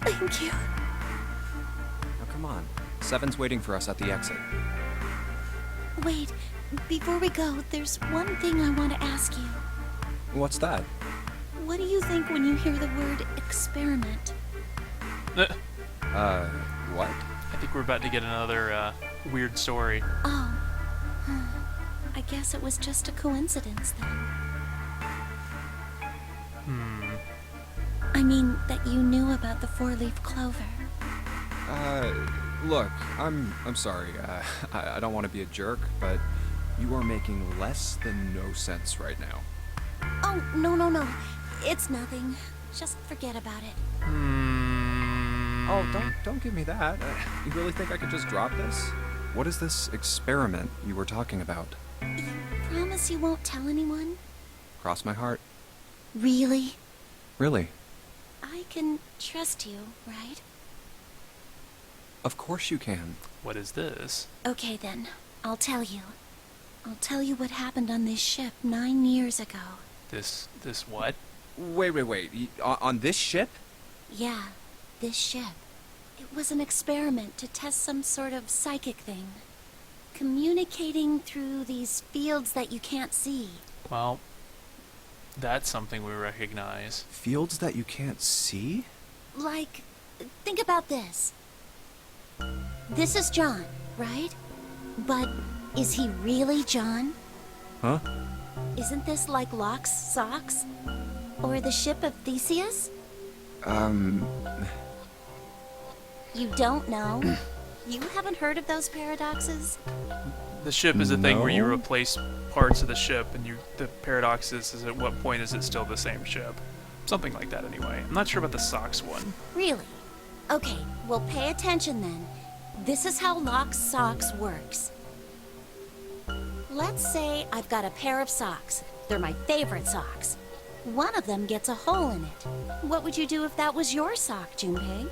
Thank you. Now come on. Seven's waiting for us at the exit. Wait, before we go, there's one thing I want to ask you. What's that? What do you think when you hear the word experiment? I What? think we're about to get another weird story. Oh. I guess it was just a coincidence then. I mean, that you knew about the four-leaf clover. Look, I'm sorry. I don't want to be a jerk, but you are making less than no sense right now. Oh, no. It's nothing. Just forget about it. Oh, don't give me that. You really think I could just drop this? What is this experiment you were talking about? You promise you won't tell anyone? Cross my heart. Really? Really? I can trust you, right? Of course you can. What is this? Okay then, I'll tell you. I'll tell you what happened on this ship 9 years ago. This what? Wait. On this ship? Yeah, this ship. It was an experiment to test some sort of psychic thing. Communicating through these fields that you can't see. Well, that's something we recognize. Fields that you can't see? Like, think about this. This is John, right? But is he really John? Huh? Isn't this like Locke's socks? Or the ship of Theseus? You don't know? You haven't heard of those paradoxes? The ship is a thing where you No. replace parts of the ship, and the paradox is at what point is it still the same ship? Something like that, anyway. I'm not sure about the socks one. Really? Okay, well pay attention then. This is how Locke's socks works. Let's say I've got a pair of socks. They're my favorite socks. One of them gets a hole in it. What would you do if that was your sock, Junpei?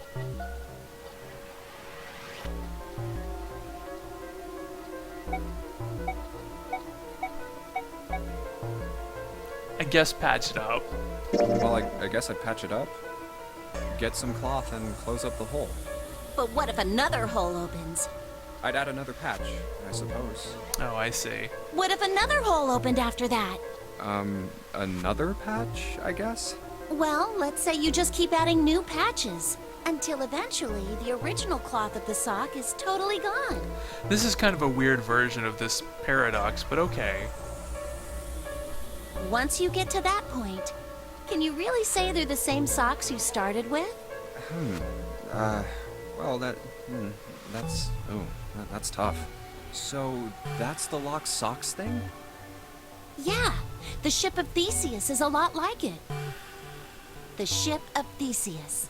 I guess patch it up. Well, I guess I'd patch it up. Get some cloth and close up the hole. But what if another hole opens? I'd add another patch, I suppose. Oh, I see. What if another hole opened after that? Another patch, I guess? Well, let's say you just keep adding new patches. Until eventually, the original cloth of the sock is totally gone. This is kind of a weird version of this paradox, but okay. Once you get to that point, can you really say they're the same socks you started with? Well, that's tough. So, that's the Locke's socks thing? Yeah, the ship of Theseus is a lot like it. The ship of Theseus.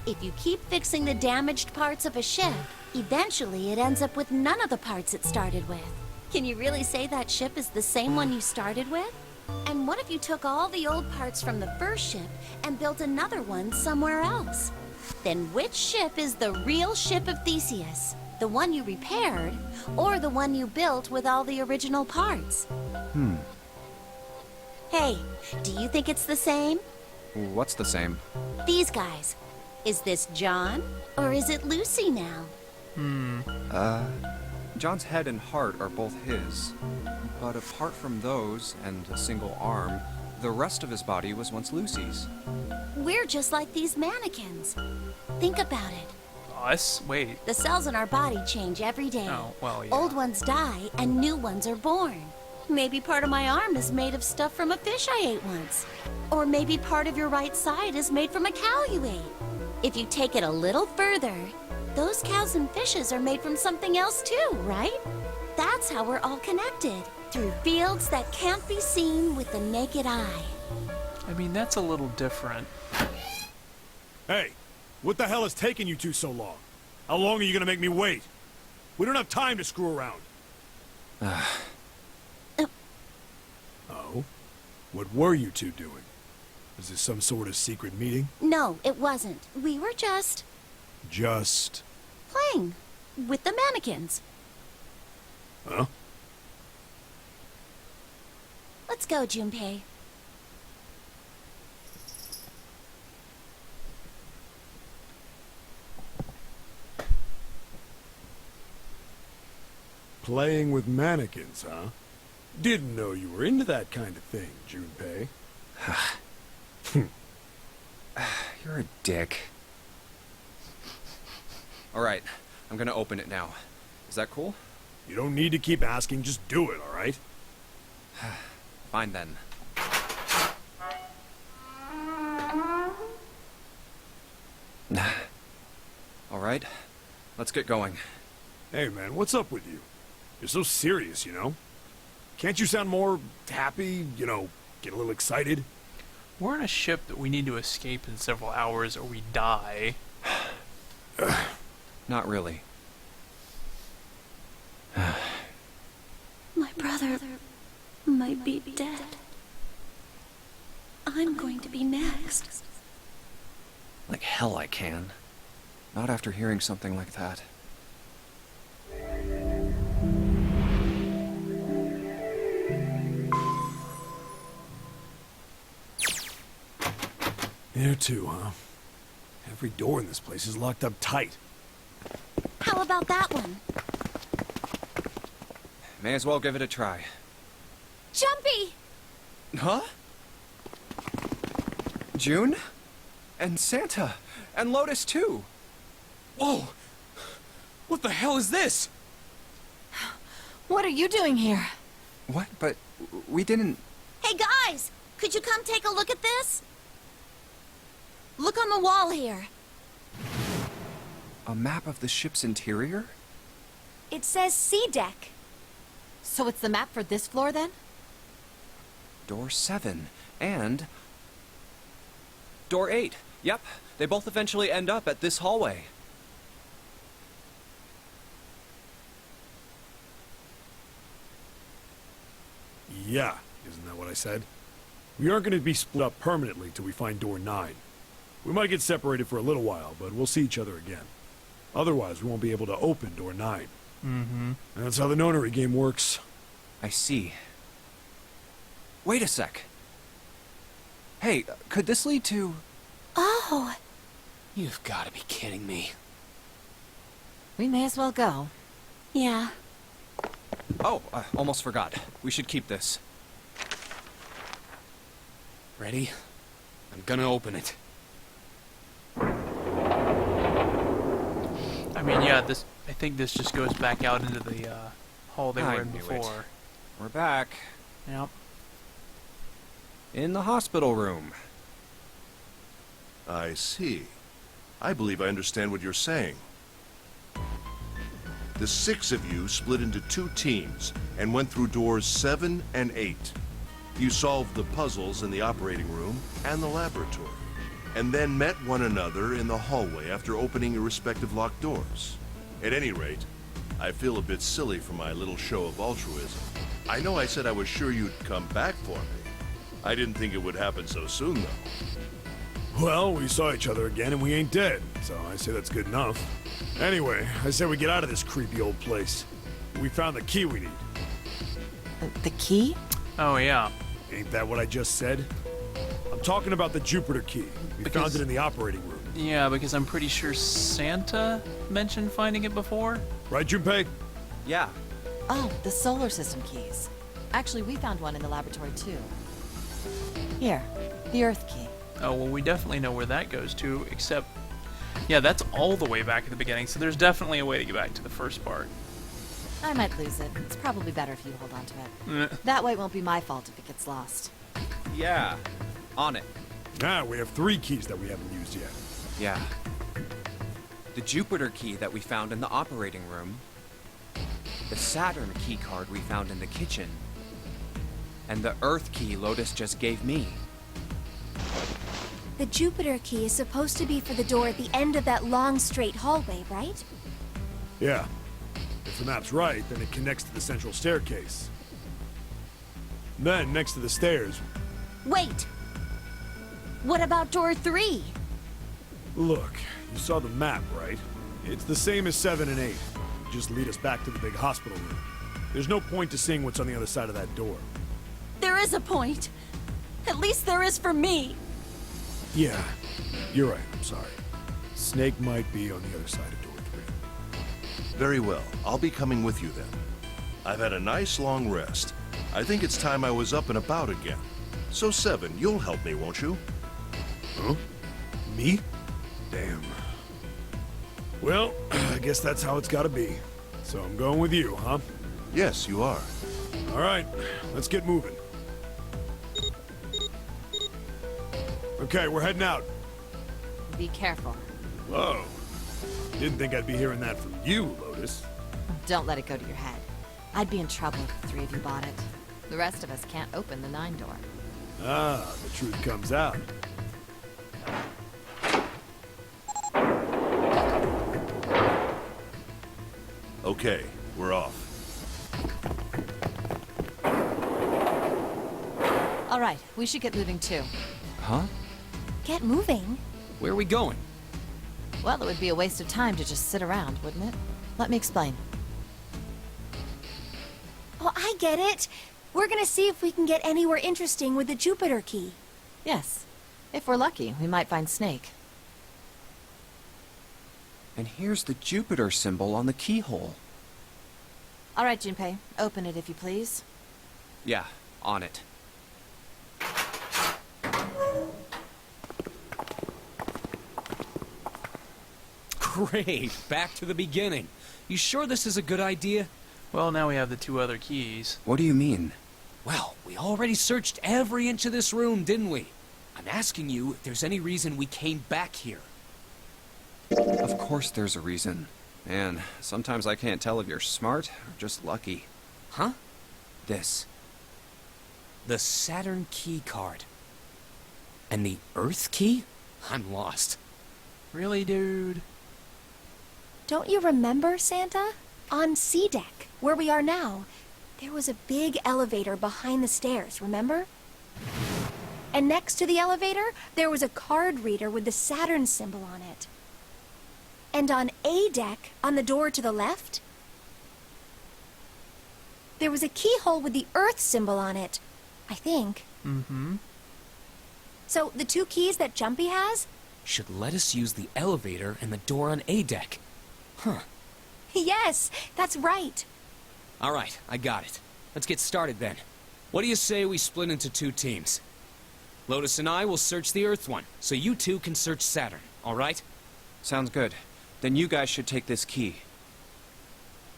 If you keep fixing the damaged parts of a ship, eventually it ends up with none of the parts it started with. Can you really say that ship is the same one you started with? And what if you took all the old parts from the first ship and built another one somewhere else? Then which ship is the real ship of Theseus? The one you repaired, or the one you built with all the original parts? Hey, do you think it's the same? What's the same? These guys. Is this John, or is it Lucy now? John's head and heart are both his. But apart from those, and a single arm, the rest of his body was once Lucy's. We're just like these mannequins. Think about it. Us? Wait. The cells in our body change every day. Oh, well, yeah. Old ones die, and new ones are born. Maybe part of my arm is made of stuff from a fish I ate once. Or maybe part of your right side is made from a cow you ate. If you take it a little further, those cows and fishes are made from something else too, right? That's how we're all connected, through fields that can't be seen with the naked eye. I mean, that's a little different. Hey, what the hell is taking you two so long? How long are you gonna make me wait? We don't have time to screw around. Oh? What were you two doing? Was this some sort of secret meeting? No, it wasn't. We were just Just... playing with the mannequins. Huh? Let's go, Junpei. Playing with mannequins, huh? Didn't know you were into that kind of thing, Junpei. You're a dick. Alright, I'm gonna open it now. Is that cool? You don't need to keep asking, just do it, alright? Fine then. Alright, let's get going. Hey man, what's up with you? You're so serious, you know? Can't you sound more happy, you know, get a little excited? We're on a ship that we need to escape in several hours or we die. Not really. My brother might be dead. I'm going to be next. Like hell I can. Not after hearing something like that. You too, huh? Every door in this place is locked up tight. How about that one? May as well give it a try. Jumpy! Huh? June? And Santa? And Lotus too? Whoa! What the hell is this? What are you doing here? What? But we didn't... Hey guys! Could you come take a look at this? Look on the wall here. A map of the ship's interior? It says C deck. So it's the map for this floor then? Door 7. And... Door 8. Yep, they both eventually end up at this hallway. Yeah, isn't that what I said? We aren't going to be split up permanently till we find door 9. We might get separated for a little while, but we'll see each other again. Otherwise, we won't be able to open door 9. Mm-hmm. That's how the nonary game works. I see. Wait a sec. Hey, could this lead to... Oh, You've got to be kidding me. We may as well go. yeah. Oh, almost forgot. We should keep this. Ready? I'm gonna open it. I mean, yeah, I think this just goes back out into the hall they I were in knew it. before. We're back. Yep. In the hospital room. I see. I believe I understand what you're saying. The 6 of you split into 2 teams and went through doors 7 and 8. You solved the puzzles in the operating room and the laboratory, and then met one another in the hallway after opening your respective locked doors. At any rate, I feel a bit silly for my little show of altruism. I know I said I was sure you'd come back for me. I didn't think it would happen so soon, though. Well, we saw each other again and we ain't dead, so I say that's good enough. Anyway, I say we get out of this creepy old place. We found the key we need. The key? Oh, yeah. Ain't that what I just said? I'm talking about the Jupiter key. We found Because- it in the operating room. Yeah, because I'm pretty sure Santa mentioned finding it before. Right, Junpei? Yeah. Oh, the solar system keys. Actually, we found one in the laboratory too. Here, the Earth key. Oh, well, we definitely know where that goes to, except... Yeah, that's all the way back at the beginning, so there's definitely a way to get back to the first part. I might lose it. It's probably better if you hold on to it. Eh. That way it won't be my fault if it gets lost. Yeah. On it. Ah, we have 3 keys that we haven't used yet. Yeah. The Jupiter key that we found in the operating room. The Saturn key card we found in the kitchen. And the Earth key Lotus just gave me. The Jupiter key is supposed to be for the door at the end of that long straight hallway, right? Yeah. If the map's right, then it connects to the central staircase. Then, next to the stairs, Wait! What about door 3? Look, you saw the map, right? It's the same as 7 and 8. Just lead us back to the big hospital room. There's no point to seeing what's on the other side of that door. There is a point. At least there is for me. Yeah, you're right, I'm sorry. Snake might be on the other side of door 3. Very well. I'll be coming with you then. I've had a nice long rest. I think it's time I was up and about again. So 7, you'll help me, won't you? Huh? Me? Damn. Well, I guess that's how it's gotta be. So I'm going with you, huh? Yes, you are. All right, let's get moving. Okay, we're heading out. Be careful. Whoa. Didn't think I'd be hearing that from you, Lotus. Don't let it go to your head. I'd be in trouble if the 3 of you bought it. The rest of us can't open the 9 door. Ah, the truth comes out. Okay, we're off. All right, we should get moving too. Huh? Get moving? Where are we going? Well, it would be a waste of time to just sit around, wouldn't it? Let me explain. Oh, I get it. We're gonna see if we can get anywhere interesting with the Jupiter key. Yes. If we're lucky, we might find Snake. And here's the Jupiter symbol on the keyhole. All right, Junpei, open it if you please. Yeah, on it. Great, back to the beginning. You sure this is a good idea? Well, now we have the 2 other keys. What do you mean? Well, we already searched every inch of this room, didn't we? I'm asking you if there's any reason we came back here. Of course there's a reason. And sometimes I can't tell if you're smart or just lucky. Huh? This. The Saturn key card. And the Earth key? I'm lost. Really, dude? Don't you remember, Santa? On C deck, where we are now, there was a big elevator behind the stairs, remember? And next to the elevator, there was a card reader with the Saturn symbol on it. And on A deck, on the door to the left, there was a keyhole with the Earth symbol on it, I think. Mm-hmm. So the 2 keys that Jumpy has? Should let us use the elevator and the door on A deck. Huh. Yes, that's right. All right, I got it. Let's get started then. What do you say we split into 2 teams? Lotus and I will search the Earth one, so you 2 can search Saturn, all right? Sounds good. Then you guys should take this key.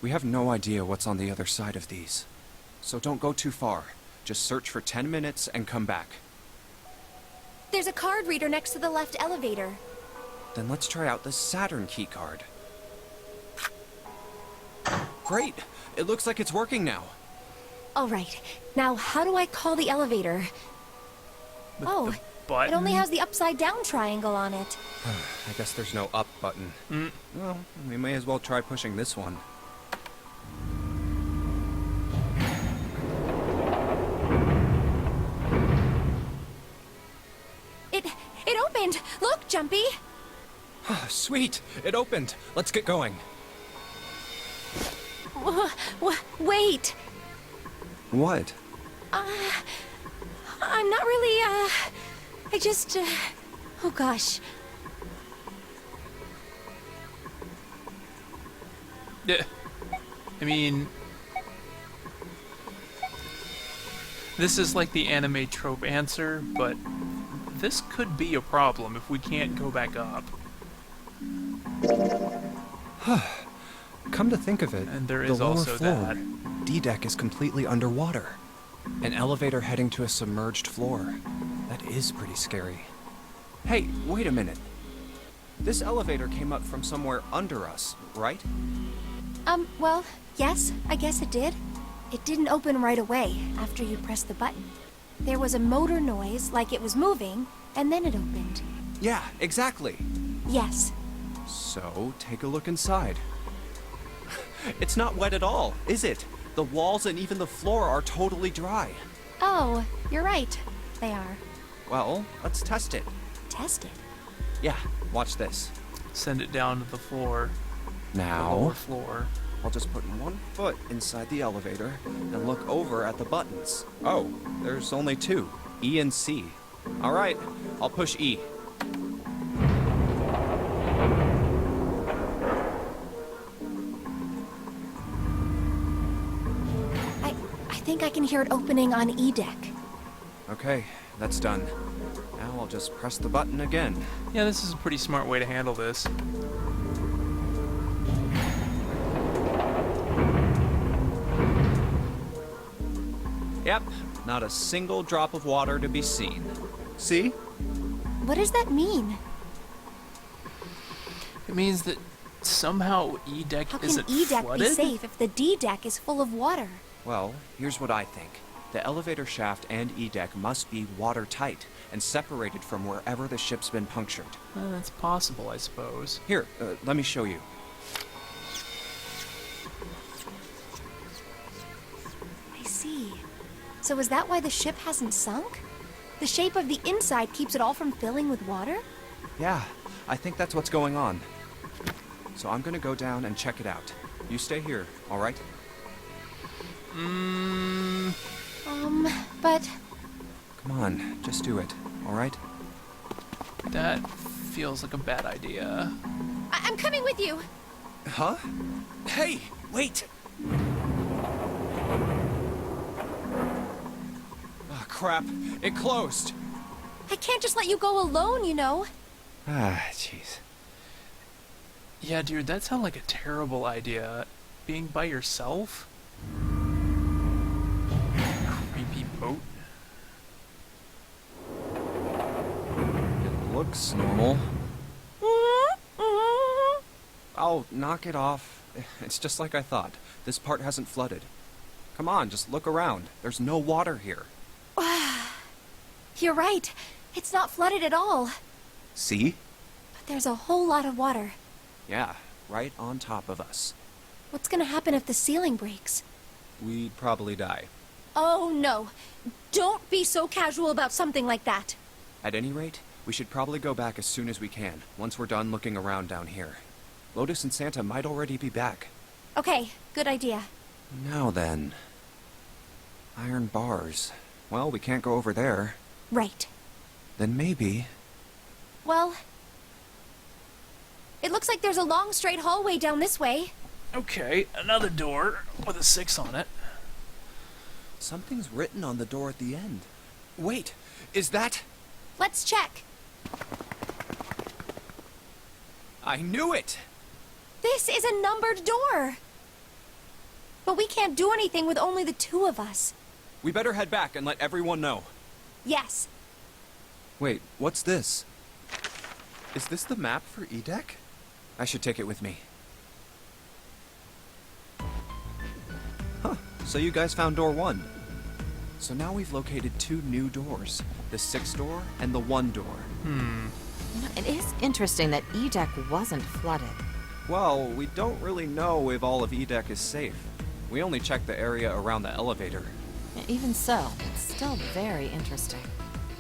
We have no idea what's on the other side of these. So don't go too far. Just search for 10 minutes and come back. There's a card reader next to the left elevator. Then let's try out the Saturn key card. Great! It looks like it's working now. All right. Now, how do I call the elevator? The button? It only has the upside-down triangle on it. I guess there's no up button. Well, we may as well try pushing this one. It opened! Look, Jumpy! Sweet! It opened! Let's get going. Wait! What? I'm not really, I just, oh gosh. Yeah. I mean... This is like the anime trope answer, but this could be a problem if we can't go back up. Come to think of it, And there the is lower also floor, that. D-deck is completely underwater. An elevator heading to a submerged floor. That is pretty scary. Hey, wait a minute. This elevator came up from somewhere under us, right? Well, yes, I guess it did. It didn't open right away after you pressed the button. There was a motor noise, like it was moving, and then it opened. Yeah, exactly. Yes. So, take a look inside. It's not wet at all, is it? The walls and even the floor are totally dry. Oh, you're right. if they are. Well, let's test it. Test it. Yeah, watch this. Send it down to the floor. The Now, lower floor. I'll just put one foot inside the elevator and look over at the buttons. Oh, there's only two, E and C. All right, I'll push E. I think I can hear it opening on E deck. Okay, that's done. Now I'll just press the button again. Yeah, this is a pretty smart way to handle this. Yep, not a single drop of water to be seen. See? What does that mean? It means that somehow E deck How can isn't E deck flooded? be safe if the D deck is full of water? Well, here's what I think. The elevator shaft and E deck must be watertight and separated from wherever the ship's been punctured. That's possible, I suppose. Here, let me show you. I see. So is that why the ship hasn't sunk? The shape of the inside keeps it all from filling with water? Yeah, I think that's what's going on. So I'm gonna go down and check it out. You stay here, all right? But Come on, just do it, all right? That feels like a bad idea. I'm coming with you. Huh? Hey, wait! Oh, crap. It closed. I can't just let you go alone, you know. Ah, jeez. Yeah, dude, that sounds like a terrible idea. Being by yourself? Creepy boat. It looks normal. Oh, knock it off. It's just like I thought. This part hasn't flooded. Come on, just look around. There's no water here. You're right. It's not flooded at all. See? But there's a whole lot of water. Yeah, right on top of us. What's gonna happen if the ceiling breaks? We'd probably die. Oh, no. Don't be so casual about something like that. At any rate, we should probably go back as soon as we can, once we're done looking around down here. Lotus and Santa might already be back. Okay, good idea. Now then. Iron bars. Well, we can't go over there. Right. Then maybe... Well, it looks like there's a long straight hallway down this way. Okay, another door with a 6 on it. Something's written on the door at the end. Wait, is that... Let's check. I knew it! This is a numbered door. But we can't do anything with only the two of us. We better head back and let everyone know. Yes. Wait, what's this? Is this the map for E-Deck? I should take it with me. Huh, so you guys found door 1. So now we've located 2 new doors. The 6 door and the 1 door. You know, it is interesting that E-Deck wasn't flooded. Well, we don't really know if all of E-Deck is safe. We only checked the area around the elevator. Even so, it's still very interesting.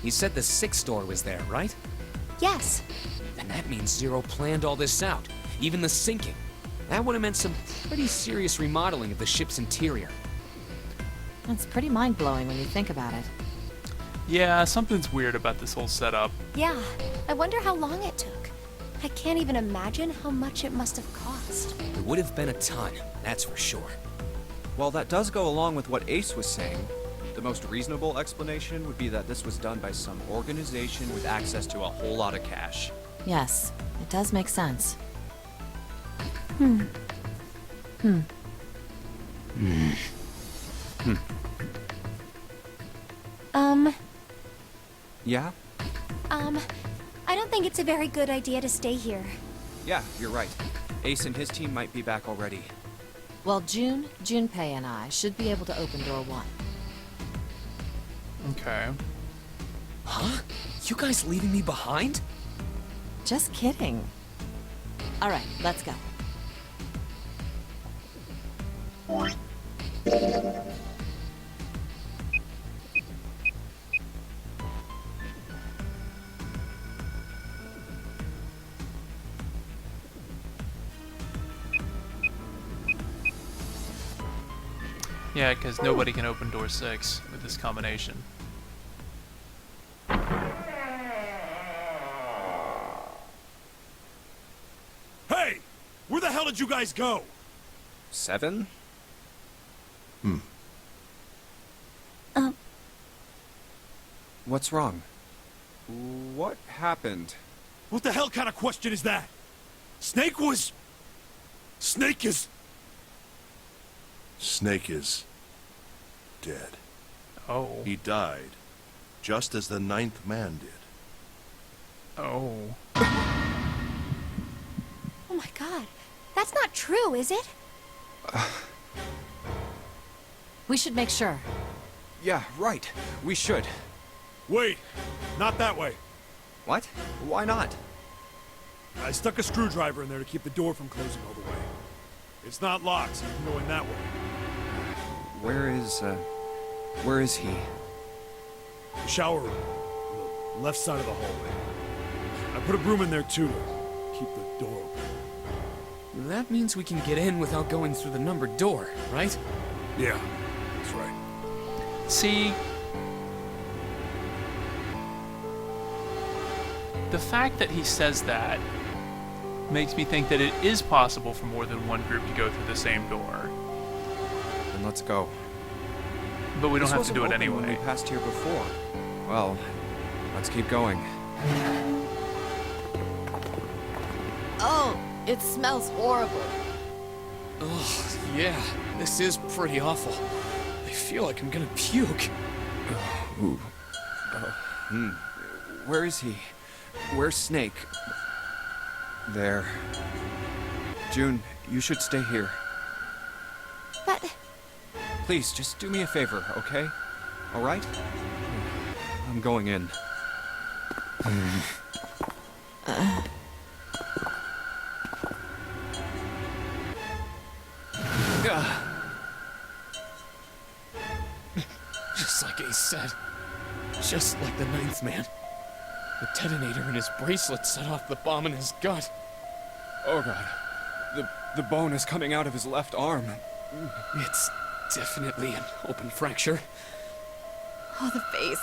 You said the 6th door was there, right? Yes. Then that means Zero planned all this out, even the sinking. That would have meant some pretty serious remodeling of the ship's interior. It's pretty mind-blowing when you think about it. Yeah, something's weird about this whole setup. Yeah. I wonder how long it took. I can't even imagine how much it must have cost. It would have been a ton, that's for sure. Well, that does go along with what Ace was saying. The most reasonable explanation would be that this was done by some organization with access to a whole lot of cash. Yes, it does make sense. Yeah? I don't think it's a very good idea to stay here. Yeah, you're right. Ace and his team might be back already. Well, Junpei and I should be able to open door 1. Okay. Huh? You guys leaving me behind? Just kidding. All right, let's go. Yeah, because nobody can open door 6 with this combination. Hey! Where the hell did you guys go? 7? What's wrong? What happened? What the hell kind of question is that? Snake is... Snake is dead. Oh. He died, just as the 9th man did. Oh. Oh my god. That's not true, is it? We should make sure. Yeah, right. We should. Wait, not that way. What? Why not? I stuck a screwdriver in there to keep the door from closing all the way. It's not locked, so you can go in that way. Where is he? The shower room, on the left side of the hallway. I put a broom in there too to keep the door open. That means we can get in without going through the numbered door, right? Yeah, that's right. See, the fact that he says that makes me think that it is possible for more than one group to go through the same door. Then let's go. But we don't This have to do it wasn't open when anyway. we passed here before. Well, let's keep going. Oh, it smells horrible. Ugh, yeah, this is pretty awful. I feel like I'm gonna puke. Ooh. Where is he? Where's Snake? There. June, you should stay here. But Please, just do me a favor, okay? All right? I'm going in. Just like Ace said. Just like the 9th man. The detonator in his bracelet set off the bomb in his gut. Oh god. The bone is coming out of his left arm. It's definitely an open fracture. Oh, the face.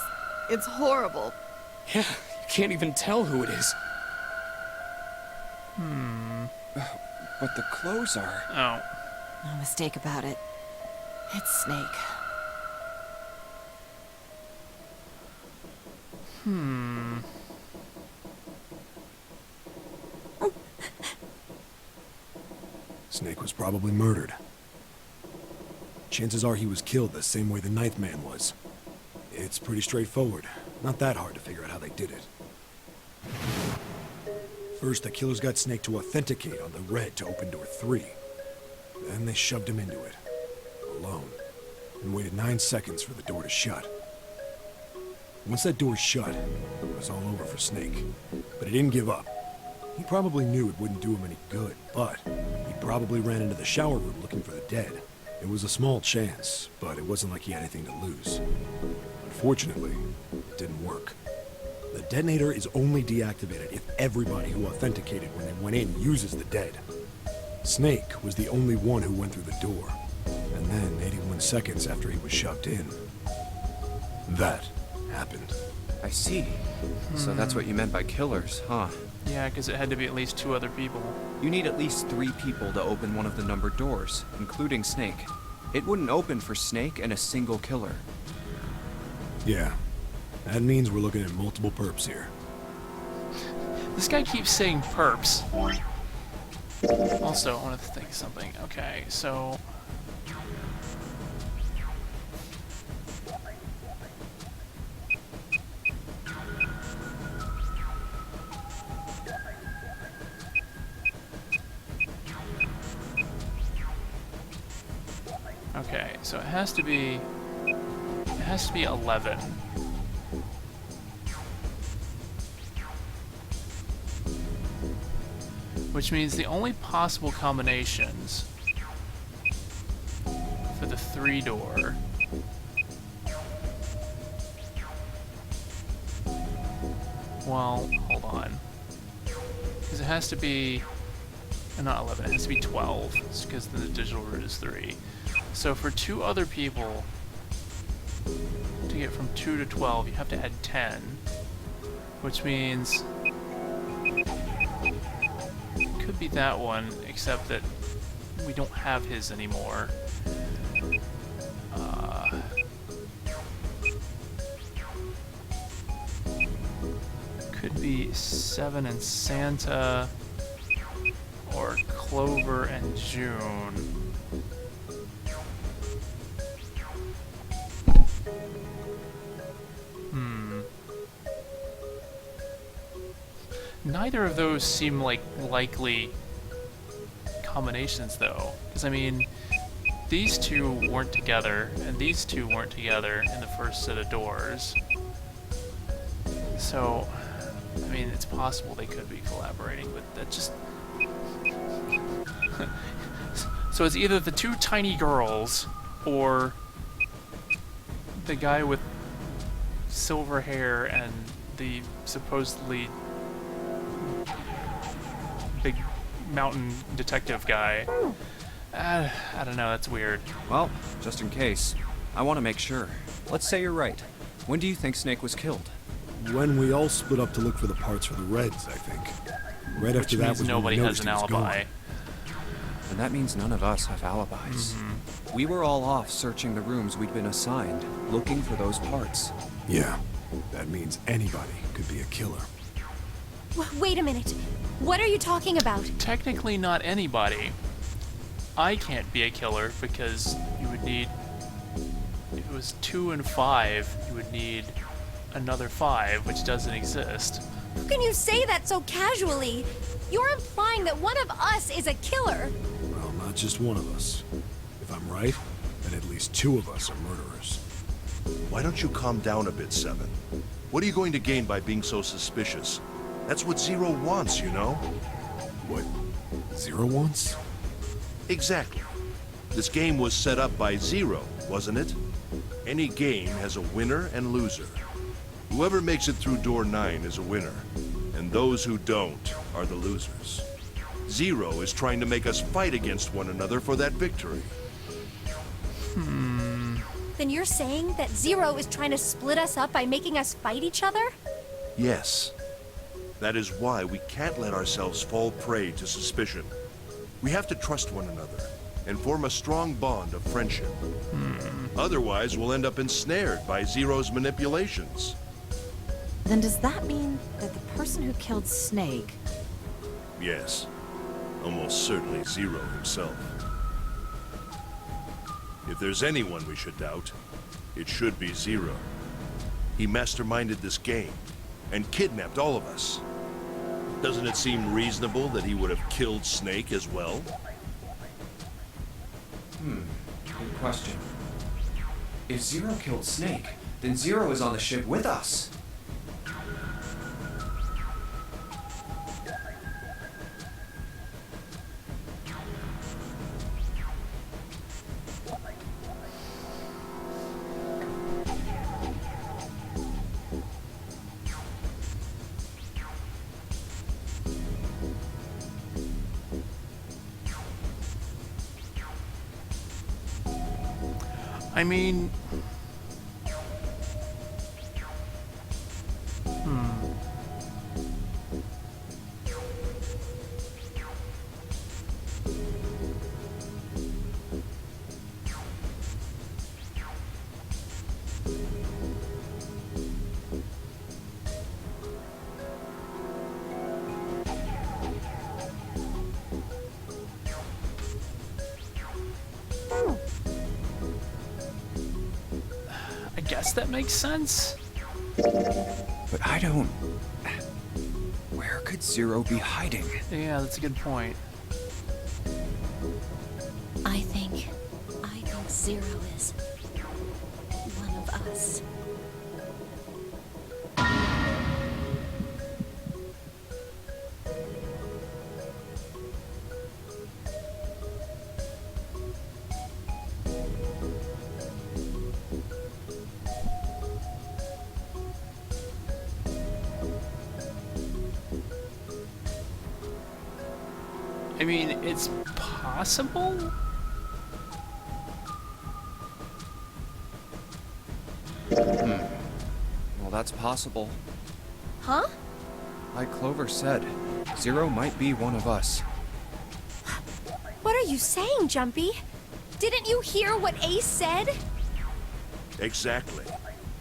It's horrible. Yeah, you can't even tell who it is. But the clothes are... Oh. No mistake about it. It's Snake. Snake was probably murdered. Chances are he was killed the same way the 9th man was. It's pretty straightforward. Not that hard to figure out how they did it. First, the killers got Snake to authenticate on the red to open door 3. Then they shoved him into it, alone, and waited 9 seconds for the door to shut. Once that door shut, it was all over for Snake. But he didn't give up. He probably knew it wouldn't do him any good, but he probably ran into the shower room looking for the dead. It was a small chance, but it wasn't like he had anything to lose. Unfortunately, it didn't work. The detonator is only deactivated if everybody who authenticated when they went in uses the dead. Snake was the only one who went through the door. And then, 81 seconds after he was shoved in, that happened. I see. So that's what you meant by killers, huh? Yeah, because it had to be at least 2 other people. You need at least 3 people to open one of the numbered doors, including Snake. It wouldn't open for Snake and a single killer. Yeah. That means we're looking at multiple perps here. This guy keeps saying perps. Also, I wanted to think of something. Okay, so... Okay, so it has to be 11. Which means the only possible combinations for the 3-door well, hold on. Because it has to be not 11, it has to be 12. It's because the digital root is 3. So for 2 other people, to get from 2 to 12, you have to add 10. Which means... it could be that one, except that we don't have his anymore. Could be 7 and Santa, or Clover and June. Neither of those seem like likely combinations, though. Because, I mean, these 2 weren't together, and these 2 weren't together in the first set of doors. So, I mean, it's possible they could be collaborating, but that just... So it's either the 2 tiny girls, or the guy with silver hair and the supposedly big mountain detective guy. I don't know, that's weird. Well, just in case, I want to make sure. Let's say you're right. When do you think Snake was killed? When we all split up to look for the parts for the Reds, I think. Right after that was when nobody we has noticed an he was alibi. gone. And that means none of us have alibis. We were all off searching the rooms we'd been assigned, looking for those parts. Yeah, that means anybody could be a killer. Wait a minute. What are you talking about? Technically not anybody. I can't be a killer because you would need... If it was 2 and 5, you would need another 5, which doesn't exist. How can you say that so casually? You're implying that one of us is a killer. Well, not just one of us. If I'm right, then at least 2 of us are murderers. Why don't you calm down a bit, Seven? What are you going to gain by being so suspicious? That's what Zero wants, you know? What Zero wants? Exactly. This game was set up by Zero, wasn't it? Any game has a winner and loser. Whoever makes it through door 9 is a winner, and those who don't are the losers. Zero is trying to make us fight against one another for that victory. Then you're saying that Zero is trying to split us up by making us fight each other? Yes. That is why we can't let ourselves fall prey to suspicion. We have to trust one another and form a strong bond of friendship. Otherwise, we'll end up ensnared by Zero's manipulations. Then does that mean that the person who killed Snake... Yes. Almost certainly Zero himself. If there's anyone we should doubt, it should be Zero. He masterminded this game and kidnapped all of us. Doesn't it seem reasonable that he would have killed Snake as well? Good question. If Zero killed Snake, then Zero is on the ship with us. I mean... I guess that makes sense. But I don't... Where could Zero be hiding? Yeah, that's a good point. I think Zero is one of us. I mean, it's possible? That's possible. Huh? Like Clover said, Zero might be one of us. What are you saying, Jumpy? Didn't you hear what Ace said? Exactly.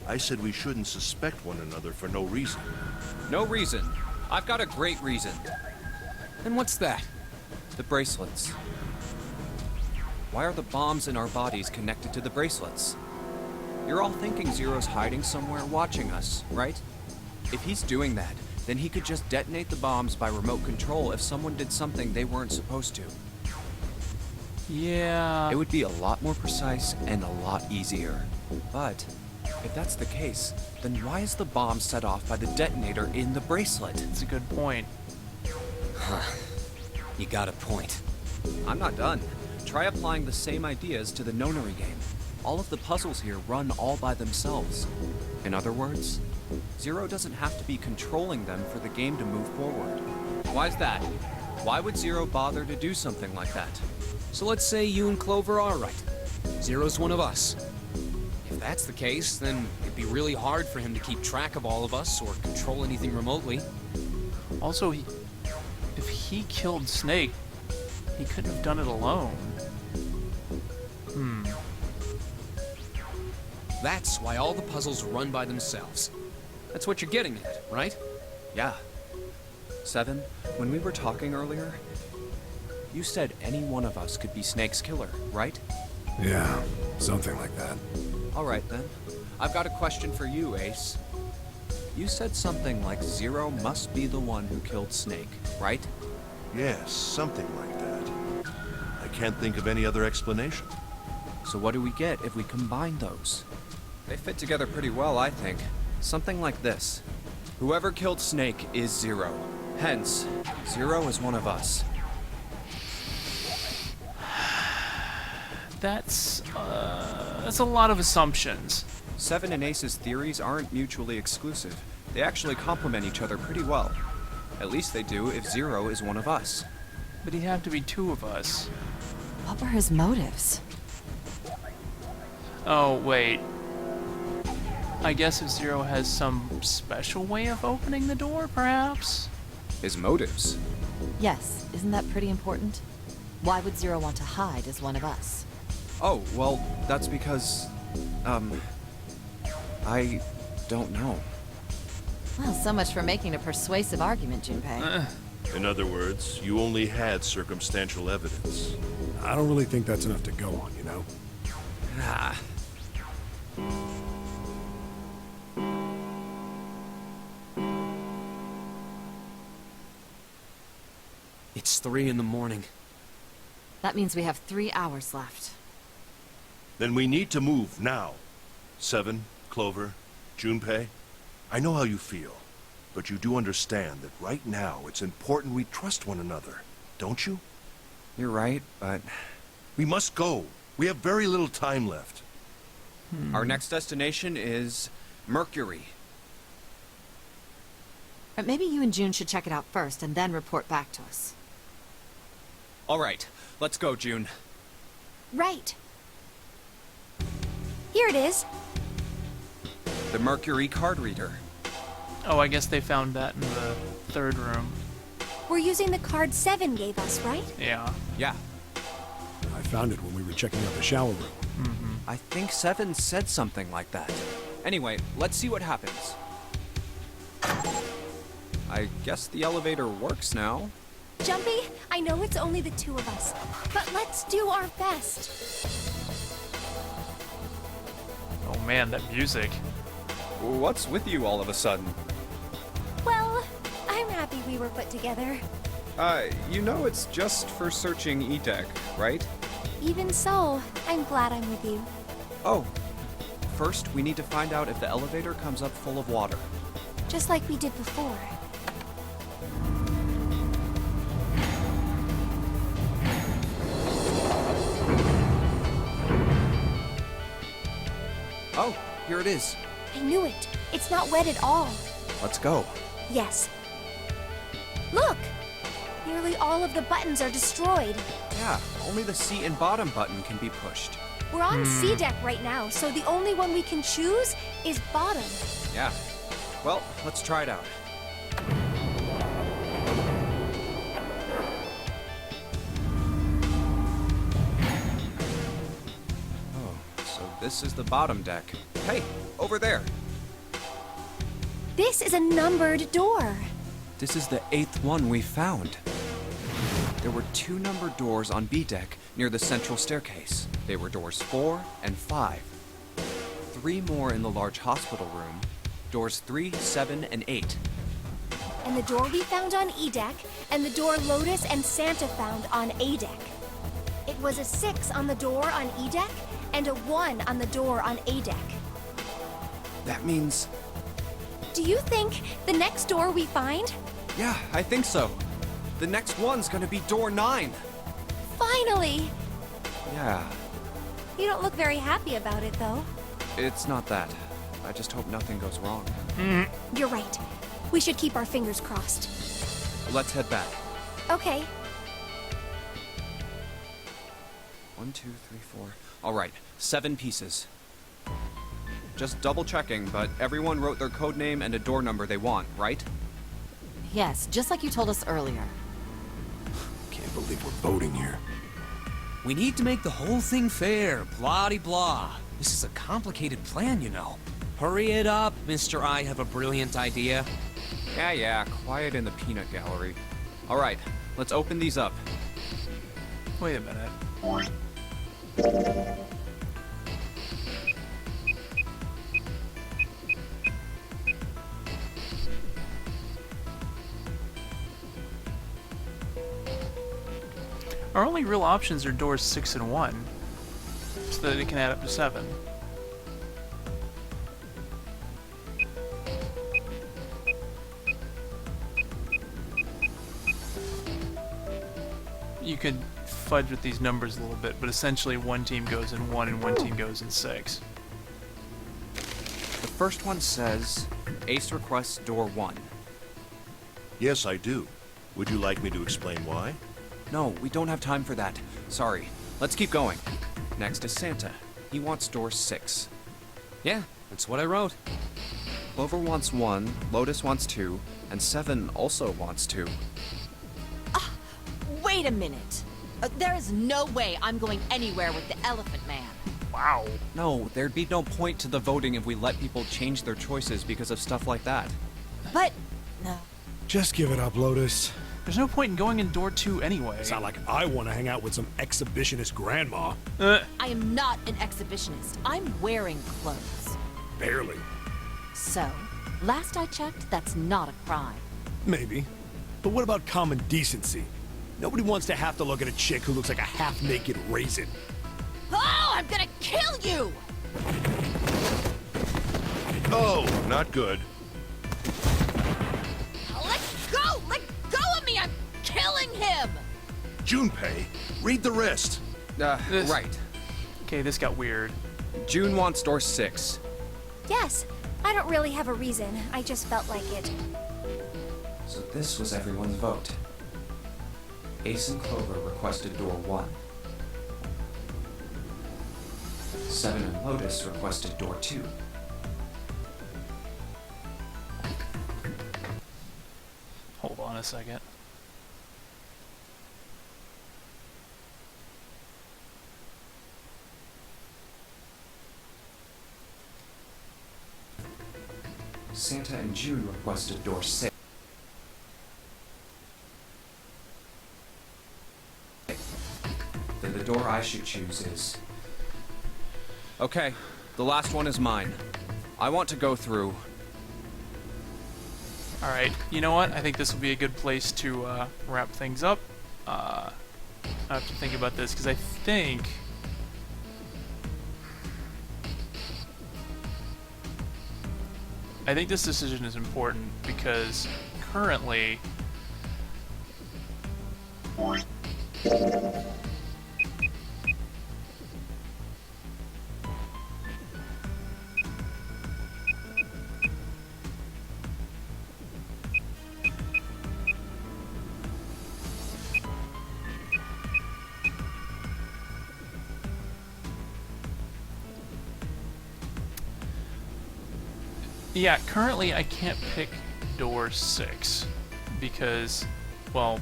I said we shouldn't suspect one another for no reason. No reason. I've got a great reason. And what's that? The bracelets. Why are the bombs in our bodies connected to the bracelets? You're all thinking Zero's hiding somewhere watching us, right? If he's doing that, then he could just detonate the bombs by remote control if someone did something they weren't supposed to. Yeah. It would be a lot more precise and a lot easier. But if that's the case, then why is the bomb set off by the detonator in the bracelet? It's a good point. You got a point. I'm not done. Try applying the same ideas to the Nonary game. All of the puzzles here run all by themselves. In other words, Zero doesn't have to be controlling them for the game to move forward. Why's that? Why would Zero bother to do something like that? So let's say you and Clover are right. Zero's one of us. If that's the case, then it'd be really hard for him to keep track of all of us or control anything remotely. Also, if he killed Snake, he couldn't have done it alone. That's why all the puzzles run by themselves. That's what you're getting at, right? Yeah. Seven, when we were talking earlier, you said any one of us could be Snake's killer, right? Yeah, something like that. All right then. I've got a question for you, Ace. You said something like Zero must be the one who killed Snake, right? Yes, something like that. I can't think of any other explanation. So what do we get if we combine those? They fit together pretty well, I think. Something like this. Whoever killed Snake is Zero. Hence, Zero is one of us. That's a lot of assumptions. Seven and Ace's theories aren't mutually exclusive. They actually complement each other pretty well. At least they do if Zero is one of us. But he'd have to be two of us. What were his motives? Oh, wait. I guess if Zero has some special way of opening the door, perhaps? His motives? Yes, isn't that pretty important? Why would Zero want to hide as one of us? Oh, well, that's because, I don't know. Well, so much for making a persuasive argument, Junpei. In other words, you only had circumstantial evidence. I don't really think that's enough to go on, you know? Ah. It's 3 in the morning. That means we have 3 hours left. Then we need to move now. Seven, Clover, Junpei, I know how you feel, but you do understand that right now it's important we trust one another, don't you? You're right, but We must go. We have very little time left. our next destination is Mercury. But maybe you and June should check it out first and then report back to us. All right, let's go, June. Right. Here it is. The Mercury card reader. Oh, I guess they found that in the third room. We're using the card Seven gave us, right? Yeah. Yeah, I found it when we were checking out the shower room. I think Seven said something like that. Anyway, let's see what happens. I guess the elevator works now. Jumpy, I know it's only the two of us, but let's do our best. Oh man, that music. What's with you all of a sudden? Well, I'm happy we were put together. You know it's just for searching E-Deck, right? Even so, I'm glad I'm with you. Oh, first we need to find out if the elevator comes up full of water. Just like we did before. Oh, here it is. I knew it. It's not wet at all. Let's go. Yes. Look! Nearly all of the buttons are destroyed. Yeah, only the seat and bottom button can be pushed. We're on C deck right now, so the only one we can choose is bottom. Yeah, Well, let's try it out. Oh, so this is the bottom deck. Hey, over there. This is a numbered door. This is the 8th one we found. There were 2 numbered doors on B deck near the central staircase. They were doors 4 and 5. 3 more in the large hospital room. Doors 3, 7, and 8. And the door we found on E deck, and the door Lotus and Santa found on A deck. It was a 6 on the door on E deck, and a 1 on the door on A deck. That means... Do you think the next door we find? Yeah, I think so. The next one's gonna be door 9. Finally! Yeah, You don't look very happy about it, though. it's not that. I just hope nothing goes wrong. You're right. We should keep our fingers crossed. Let's head back. Okay. 1, 2, 3, 4. All right, 7 pieces. Just double checking, but everyone wrote their code name and a door number they want, right? Yes, just like you told us earlier. Can't believe we're voting here. We need to make the whole thing fair, blah-de-blah. This is a complicated plan, you know. Hurry it up, Mr. I have a brilliant idea. Yeah, quiet in the peanut gallery. All right, let's open these up. Wait a minute. Our only real options are doors 6 and 1, so that it can add up to 7. You could fudge with these numbers a little bit, but essentially one team goes in 1 and one team goes in 6. The first one says, Ace requests door 1. Yes, I do. Would you like me to explain why? No, we don't have time for that. Sorry. Let's keep going. Next is Santa. He wants door 6. Yeah, that's what I wrote. Clover wants 1, Lotus wants 2, and 7 also wants 2. Wait a minute. There is no way I'm going anywhere with the Elephant Man. Wow. No, there'd be no point to the voting if we let people change their choices because of stuff like that. But... no. Just give it up, Lotus. There's no point in going in door 2 anyway. It's not like I want to hang out with some exhibitionist grandma. I am not an exhibitionist. I'm wearing clothes. Barely. So, last I checked, that's not a crime. Maybe. But what about common decency? Nobody wants to have to look at a chick who looks like a half-naked raisin. Oh, I'm gonna kill you! Oh, not good. Let go! Let go of me! I'm killing him! Junpei, read the rest. This- Right. Okay, this got weird. June wants door 6. Yes. I don't really have a reason. I just felt like it. So this was everyone's vote. Ace and Clover requested door 1. 7 and Lotus requested door 2. Hold on a second. Santa and June requested door 6. Then the door I should choose is... Okay, the last one is mine. I want to go through... Alright, you know what? I think this will be a good place to wrap things up. I have to think about this, because I think... this decision is important, because currently... Yeah, currently I can't pick door 6 because, well,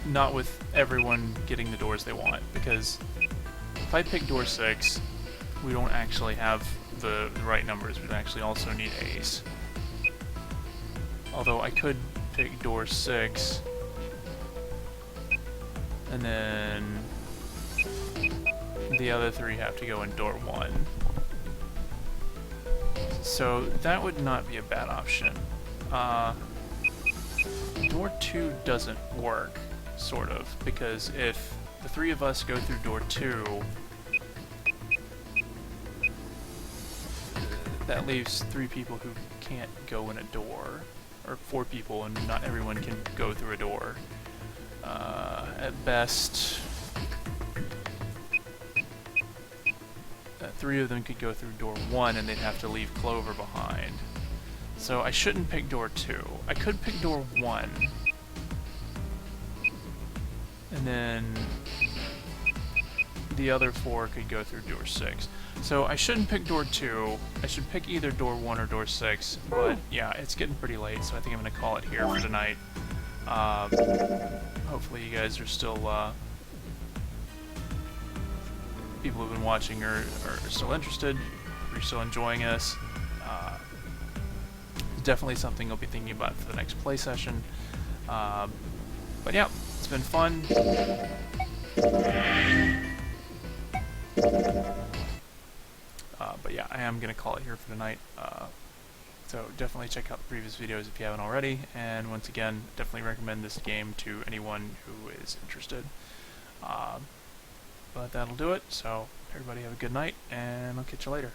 not with everyone getting the doors they want, because if I pick door 6, we don't actually have the right numbers. We'd actually also need A's. Although I could pick door 6, and then the other 3 have to go in door 1. So that would not be a bad option. Door 2 doesn't work, sort of, because if the 3 of us go through door 2, that leaves 3 people who can't go in a door, or 4 people, and not everyone can go through a door. At best, 3 of them could go through door 1 and they'd have to leave Clover behind. So I shouldn't pick door 2. I could pick door 1. And then the other 4 could go through door 6. So I shouldn't pick door 2. I should pick either door 1 or door 6. But yeah, it's getting pretty late, so I think I'm going to call it here for tonight. Hopefully you guys are still, people who've been watching are still interested, you're still enjoying us. Definitely something I'll be thinking about for the next play session. But yeah, it's been fun. But yeah, I am going to call it here for tonight. So definitely check out the previous videos if you haven't already, and once again, definitely recommend this game to anyone who is interested. But that'll do it, so everybody have a good night, and I'll catch you later.